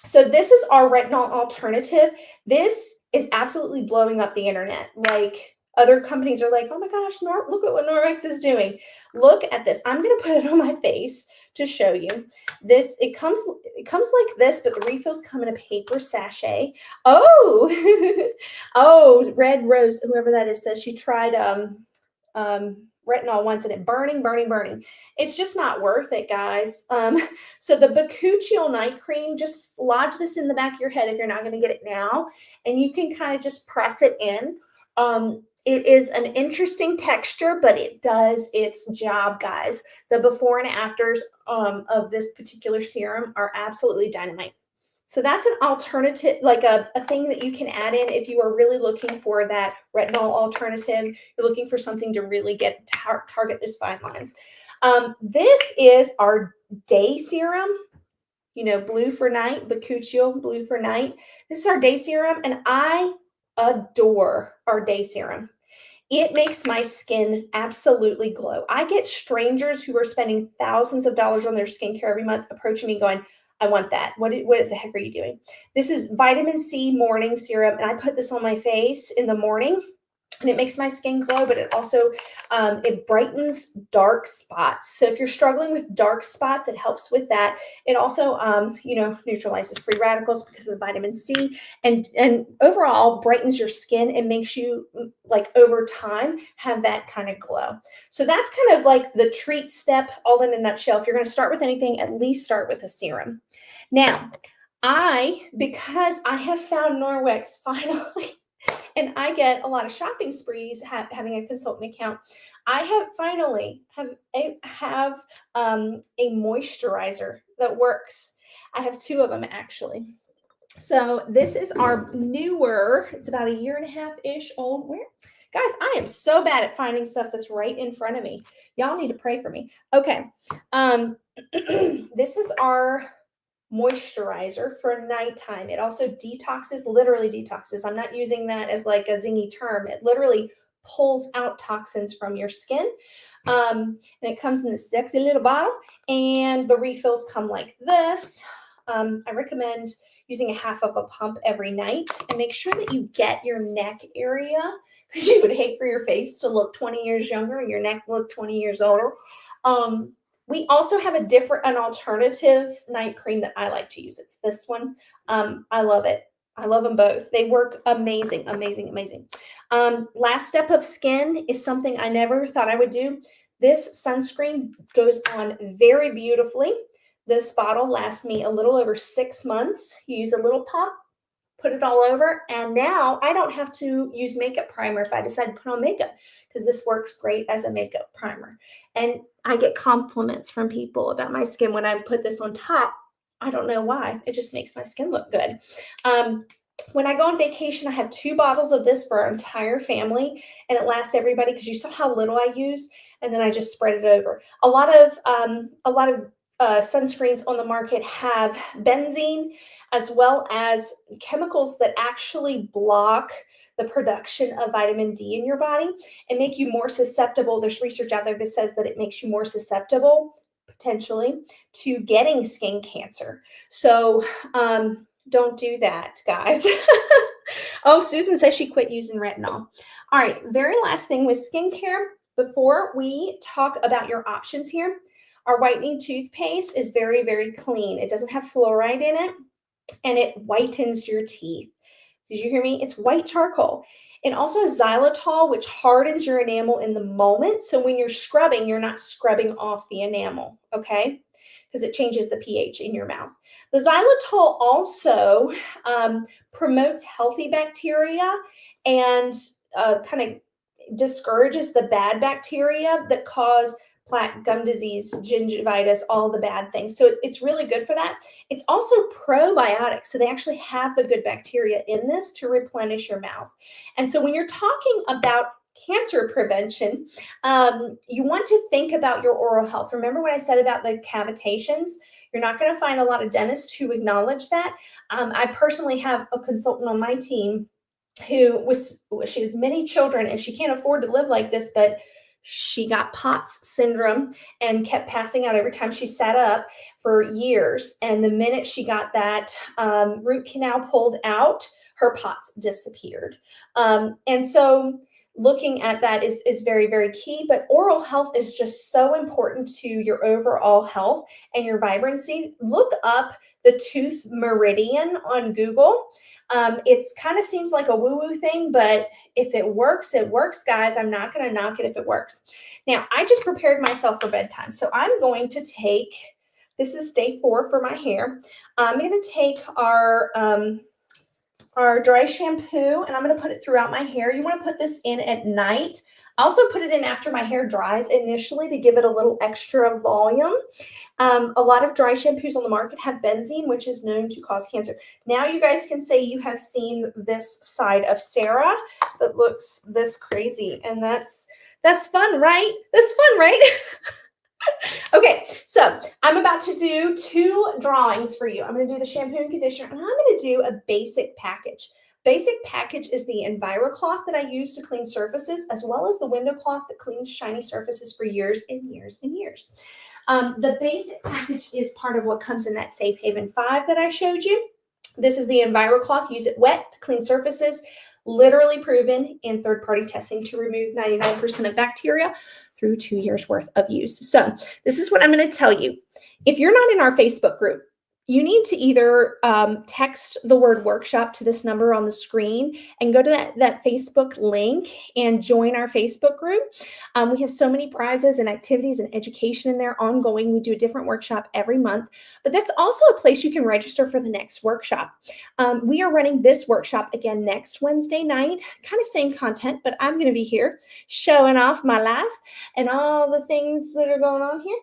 Speaker 1: So this is our retinol alternative. This is absolutely blowing up the internet. Like, other companies are like, oh my gosh, look at what Norwex is doing. Look at this. I'm going to put it on my face to show you. This, it comes like this, but the refills come in a paper sachet. Oh, oh, Red Rose, whoever that is, says she tried retinol once and it burning. It's just not worth it, guys. So the Bakuchiol night cream, just lodge this in the back of your head if you're not going to get it now, and you can kind of just press it in. It is an interesting texture, but it does its job, guys. The before and afters of this particular serum are absolutely dynamite. So that's an alternative, like a thing that you can add in if you are really looking for that retinol alternative. You're looking for something to really get target those fine lines. This is our day serum. You know, blue for night, Bakuchiol, blue for night. This is our day serum, and I adore our day serum. It makes my skin absolutely glow. I get strangers who are spending thousands of dollars on their skincare every month approaching me going, I want that. What the heck are you doing? This is vitamin C morning serum, and I put this on my face in the morning, and it makes my skin glow, but it also, it brightens dark spots. So if you're struggling with dark spots, it helps with that. It also, neutralizes free radicals because of the vitamin C, and overall brightens your skin and makes you, like, over time have that kind of glow. So that's kind of like the treat step all in a nutshell. If you're going to start with anything, at least start with a serum. Now, because I have found Norwex finally, and I get a lot of shopping sprees having a consultant account, I have finally have a moisturizer that works. I have two of them actually. So this is our newer, it's about a year and a half-ish old. Guys, I am so bad at finding stuff that's right in front of me. Y'all need to pray for me. Okay. This is our moisturizer for nighttime. It also detoxes, literally detoxes. I'm not using that as like a zingy term. It literally pulls out toxins from your skin. And it comes in this sexy little bottle, and the refills come like this. I recommend using a half of a pump every night, and make sure that you get your neck area, because you would hate for your face to look 20 years younger and your neck look 20 years older. We also have an alternative night cream that I like to use. It's this one. I love it. I love them both. They work amazing, amazing, amazing. Last step of skin is something I never thought I would do. This sunscreen goes on very beautifully. This bottle lasts me a little over 6 months. You use a little pump, put it all over, and now I don't have to use makeup primer if I decide to put on makeup, because this works great as a makeup primer. And I get compliments from people about my skin when I put this on top. I don't know why. It just makes my skin look good. When I go on vacation, I have 2 bottles of this for our entire family, and it lasts everybody, because you saw how little I used, and then I just spread it over. A lot of sunscreens on the market have benzene, as well as chemicals that actually block the production of vitamin D in your body and make you more susceptible. There's research out there that says that it makes you more susceptible, potentially, to getting skin cancer. So don't do that, guys. Oh, Susan says she quit using retinol. All right, very last thing with skincare, before we talk about your options here, our whitening toothpaste is very, very clean. It doesn't have fluoride in it, and it whitens your teeth. Did you hear me? It's white charcoal. It also has xylitol, which hardens your enamel in the moment. So when you're scrubbing, you're not scrubbing off the enamel, okay? Because it changes the pH in your mouth. The xylitol also promotes healthy bacteria and kind of discourages the bad bacteria that cause plaque, gum disease, gingivitis, all the bad things. So it's really good for that. It's also probiotic. So they actually have the good bacteria in this to replenish your mouth. And so when you're talking about cancer prevention, you want to think about your oral health. Remember what I said about the cavitations? You're not going to find a lot of dentists who acknowledge that. I personally have a consultant on my team she has many children, and she can't afford to live like this, but she got POTS syndrome and kept passing out every time she sat up for years. And the minute she got that root canal pulled out, her POTS disappeared. And so looking at that is very, very key. But oral health is just so important to your overall health and your vibrancy. Look up the tooth meridian on Google. It's kind of seems like a woo-woo thing, but if it works, guys. I'm not going to knock it if it works. Now, I just prepared myself for bedtime. So I'm going to take, this is day 4 for my hair. I'm going to take our dry shampoo, and I'm going to put it throughout my hair. You want to put this in at night. I also put it in after my hair dries initially to give it a little extra volume. A lot of dry shampoos on the market have benzene, which is known to cause cancer. Now you guys can say you have seen this side of Sarah that looks this crazy, and that's fun, right? That's fun, right? Okay, so I'm about to do 2 drawings for you. I'm going to do the shampoo and conditioner, and I'm going to do a basic package. Basic package is the EnviroCloth that I use to clean surfaces, as well as the window cloth that cleans shiny surfaces for years and years and years. The basic package is part of what comes in that Safe Haven 5 that I showed you. This is the EnviroCloth. Use it wet to clean surfaces. Literally proven in third-party testing to remove 99% of bacteria through 2 years worth of use. So this is what I'm going to tell you. If you're not in our Facebook group, you need to either text the word workshop to this number on the screen and go to that Facebook link and join our Facebook group. We have so many prizes and activities and education in there ongoing. We do a different workshop every month, but that's also a place you can register for the next workshop. We are running this workshop again next Wednesday night, kind of same content, but I'm going to be here showing off my life and all the things that are going on here.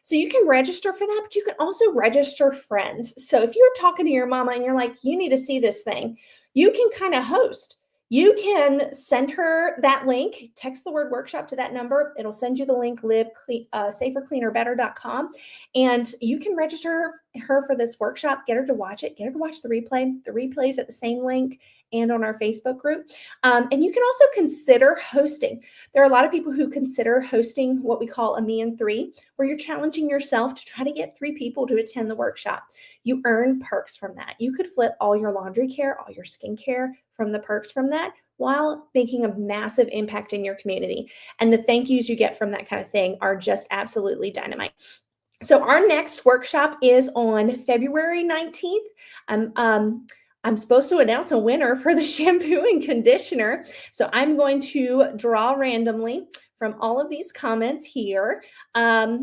Speaker 1: So you can register for that, but you can also register friends. So if you're talking to your mama and you're like, you need to see this thing, you can kind of host. You can send her that link, text the word workshop to that number. It'll send you the link, safercleanerbetter.com. And you can register her for this workshop, get her to watch it, get her to watch the replay. The replay is at the same link and on our Facebook group. And you can also consider hosting. There are a lot of people who consider hosting what we call a Me in 3, where you're challenging yourself to try to get 3 people to attend the workshop. You earn perks from that. You could flip all your laundry care, all your skincare from the perks from that, while making a massive impact in your community. And the thank yous you get from that kind of thing are just absolutely dynamite. So our next workshop is on February 19th. I'm supposed to announce a winner for the shampoo and conditioner. So I'm going to draw randomly from all of these comments here. Uh,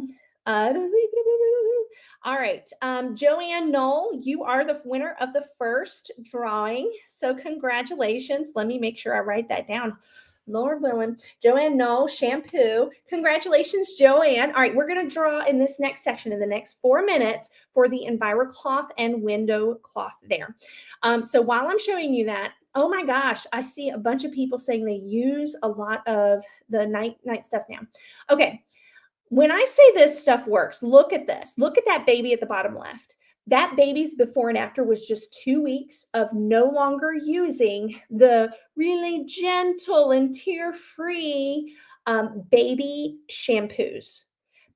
Speaker 1: all right. Joanne Knoll, you are the winner of the first drawing. So congratulations. Let me make sure I write that down. Lord willing. Joanne Knoll, shampoo. Congratulations, Joanne. All right, we're going to draw in this next section in the next 4 minutes for the EnviroCloth and window cloth there. So while I'm showing you that, oh my gosh, I see a bunch of people saying they use a lot of the night stuff now. Okay, when I say this stuff works, look at this. Look at that baby at the bottom left. That baby's before and after was just 2 weeks of no longer using the really gentle and tear-free baby shampoos,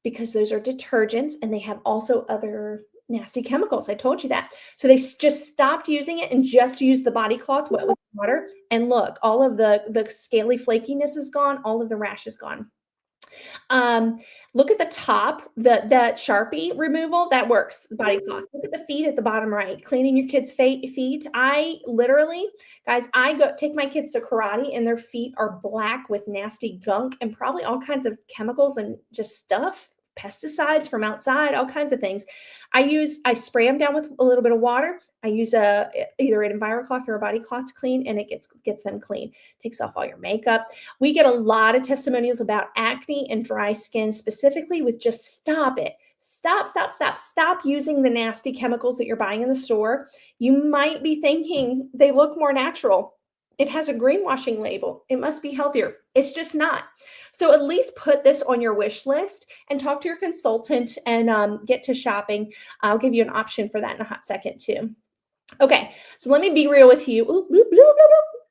Speaker 1: because those are detergents and they have also other nasty chemicals. I told you that. So they just stopped using it and just used the body cloth wet with water. And look, all of the scaly flakiness is gone. All of the rash is gone. Look at the top, that Sharpie removal, that works, body cloth. Look at the feet at the bottom right, cleaning your kids' feet. I literally, guys, I go take my kids to karate and their feet are black with nasty gunk and probably all kinds of chemicals and just stuff, pesticides from outside, all kinds of things. I spray them down with a little bit of water. I use either an EnviroCloth or a body cloth to clean, and it gets them clean. Takes off all your makeup. We get a lot of testimonials about acne and dry skin specifically with just stop it. Stop using the nasty chemicals that you're buying in the store. You might be thinking they look more natural. It has a greenwashing label. It must be healthier. It's just not. So at least put this on your wish list and talk to your consultant and get to shopping. I'll give you an option for that in a hot second too. Okay, so let me be real with you.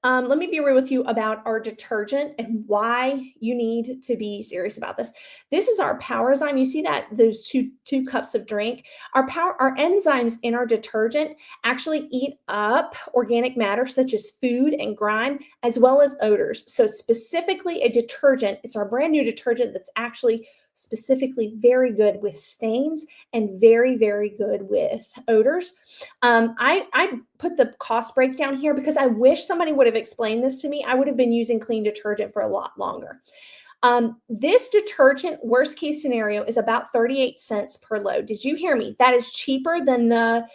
Speaker 1: Let me be real with you about our detergent and why you need to be serious about this. This is our Powerzyme. You see that those two cups of drink. Our enzymes in our detergent actually eat up organic matter such as food and grime, as well as odors. So specifically a detergent, it's our brand new detergent that's actually specifically very good with stains and very, very good with odors. I put the cost breakdown here because I wish somebody would have explained this to me. I would have been using clean detergent for a lot longer. This detergent, worst case scenario, is about 38 cents per load. Did you hear me? That is cheaper than the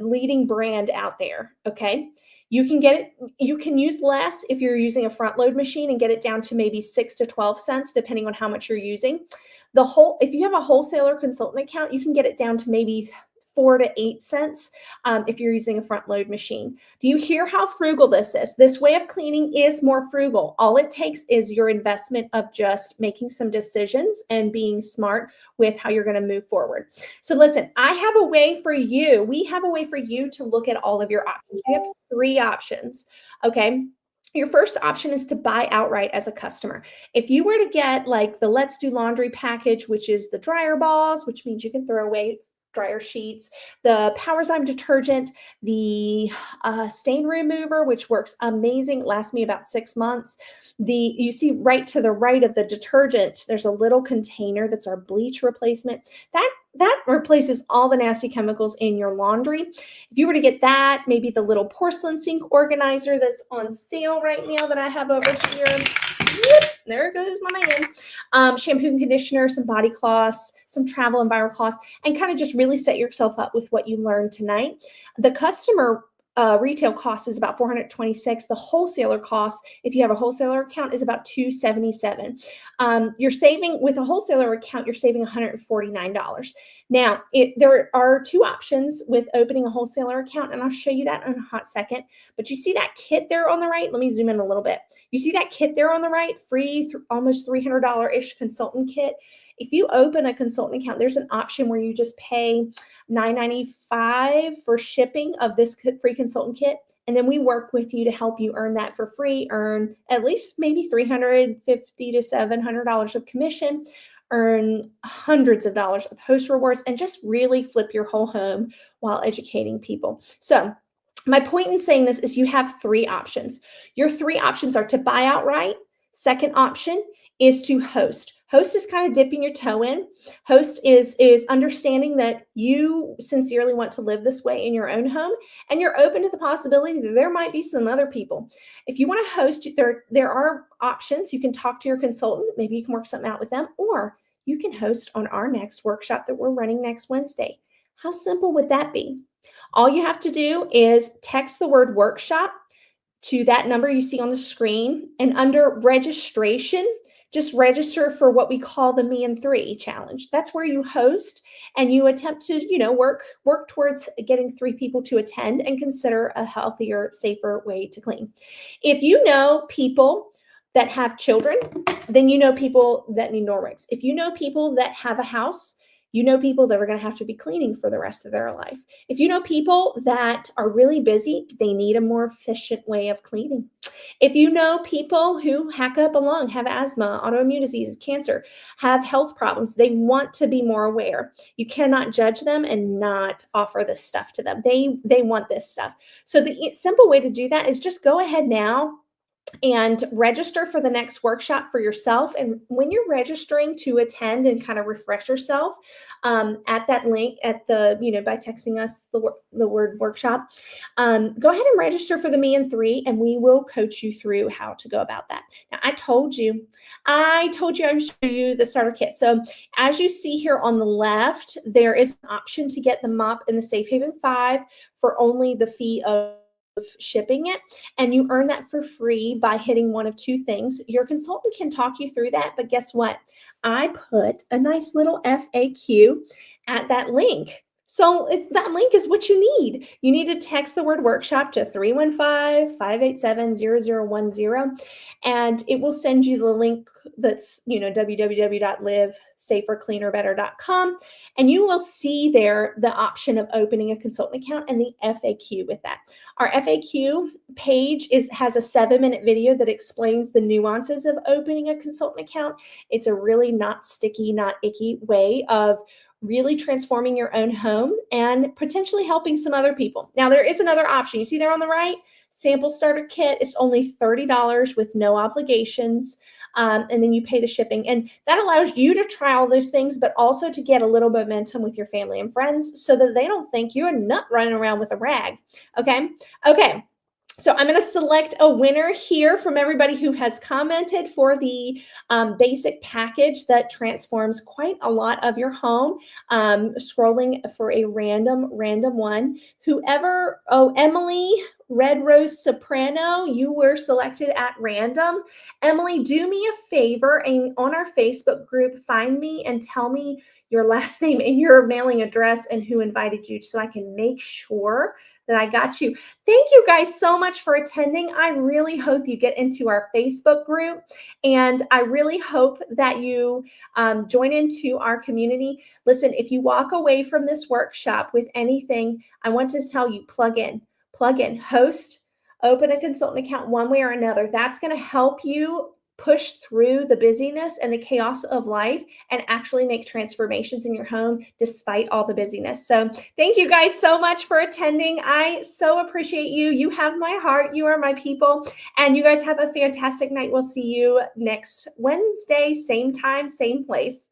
Speaker 1: leading brand out there. Okay. You can get it, you can use less if you're using a front load machine and get it down to maybe 6 to 12 cents, depending on how much you're using. If you have a wholesaler consultant account, you can get it down to maybe 4 to 8 cents if you're using a front load machine. Do you hear how frugal this is? This way of cleaning is more frugal. All it takes is your investment of just making some decisions and being smart with how you're going to move forward. So listen, I have a way for you. We have a way for you to look at all of your options. You have 3 options. Okay. Your first option is to buy outright as a customer. If you were to get like the Let's Do Laundry package, which is the dryer balls, which means you can throw away dryer sheets, the Powerzyme detergent, the stain remover, which works amazing, lasts me about 6 months. You see right to the right of the detergent, there's a little container that's our bleach replacement. That replaces all the nasty chemicals in your laundry. If you were to get that, maybe the little porcelain sink organizer that's on sale right now that I have over here. There goes my man. Shampoo and conditioner, some body cloths, some travel EnviroCloths, and kind of just really set yourself up with what you learned tonight. The customer retail cost is about $426. The wholesaler cost, if you have a wholesaler account, is about $277. You're saving with a wholesaler account, you're saving $149. Now, there are 2 options with opening a wholesaler account, and I'll show you that in a hot second. But you see that kit there on the right? Let me zoom in a little bit. You see that kit there on the right? Free, almost $300-ish consultant kit. If you open a consultant account, there's an option where you just pay $9.95 for shipping of this free consultant kit. And then we work with you to help you earn that for free, earn at least maybe $350 to $700 of commission, earn hundreds of dollars of host rewards, and just really flip your whole home while educating people. So my point in saying this is you have 3 options. Your 3 options are to buy outright. Second option is to host. Host is kind of dipping your toe in. Host is understanding that you sincerely want to live this way in your own home, and you're open to the possibility that there might be some other people. If you want to host, there are options. You can talk to your consultant. Maybe you can work something out with them, or you can host on our next workshop that we're running next Wednesday. How simple would that be? All you have to do is text the word workshop to that number you see on the screen, and under registration, just register for what we call the Me in 3 challenge. That's where you host and you attempt to, work towards getting 3 people to attend and consider a healthier, safer way to clean. If you know people that have children, then you know people that need Norwex. If you know people that have a house, you know people that are going to have to be cleaning for the rest of their life. If you know people that are really busy, they need a more efficient way of cleaning. If you know people who hack up a lung, have asthma, autoimmune diseases, cancer, have health problems, they want to be more aware. You cannot judge them and not offer this stuff to them. They want this stuff. So the simple way to do that is just go ahead now and register for the next workshop for yourself. And when you're registering to attend and kind of refresh yourself, at that link by texting us the word workshop, go ahead and register for the Me in 3, and we will coach you through how to go about that. Now, I told you I would show you the starter kit. So as you see here on the left, there is an option to get the mop and the Safe Haven 5 for only the fee of shipping it, and you earn that for free by hitting one of 2 things. Your consultant can talk you through that, but guess what? I put a nice little FAQ at that link. So that link is what you need. You need to text the word workshop to 315-587-0010, and it will send you the link that's www.livesafercleanerbetter.com, and you will see there the option of opening a consultant account and the FAQ with that. Our FAQ page has a 7-minute video that explains the nuances of opening a consultant account. It's a really not sticky, not icky way of really transforming your own home and potentially helping some other people. Now, there is another option. You see there on the right, sample starter kit. It's only $30 with no obligations. And then you pay the shipping. And that allows you to try all those things, but also to get a little momentum with your family and friends so that they don't think you're a nut running around with a rag. Okay. So I'm going to select a winner here from everybody who has commented for the basic package that transforms quite a lot of your home. Scrolling for a random one. Emily Red Rose Soprano, you were selected at random. Emily, do me a favor and on our Facebook group, find me and tell me your last name and your mailing address and who invited you so I can make sure that I got you. Thank you guys so much for attending. I really hope you get into our Facebook group, and I really hope that you join into our community. Listen, if you walk away from this workshop with anything, I want to tell you, plug in, host, open a consultant account one way or another. That's going to help you push through the busyness and the chaos of life and actually make transformations in your home despite all the busyness. So thank you guys so much for attending. I so appreciate you. You have my heart. You are my people. And you guys have a fantastic night. We'll see you next Wednesday, same time, same place.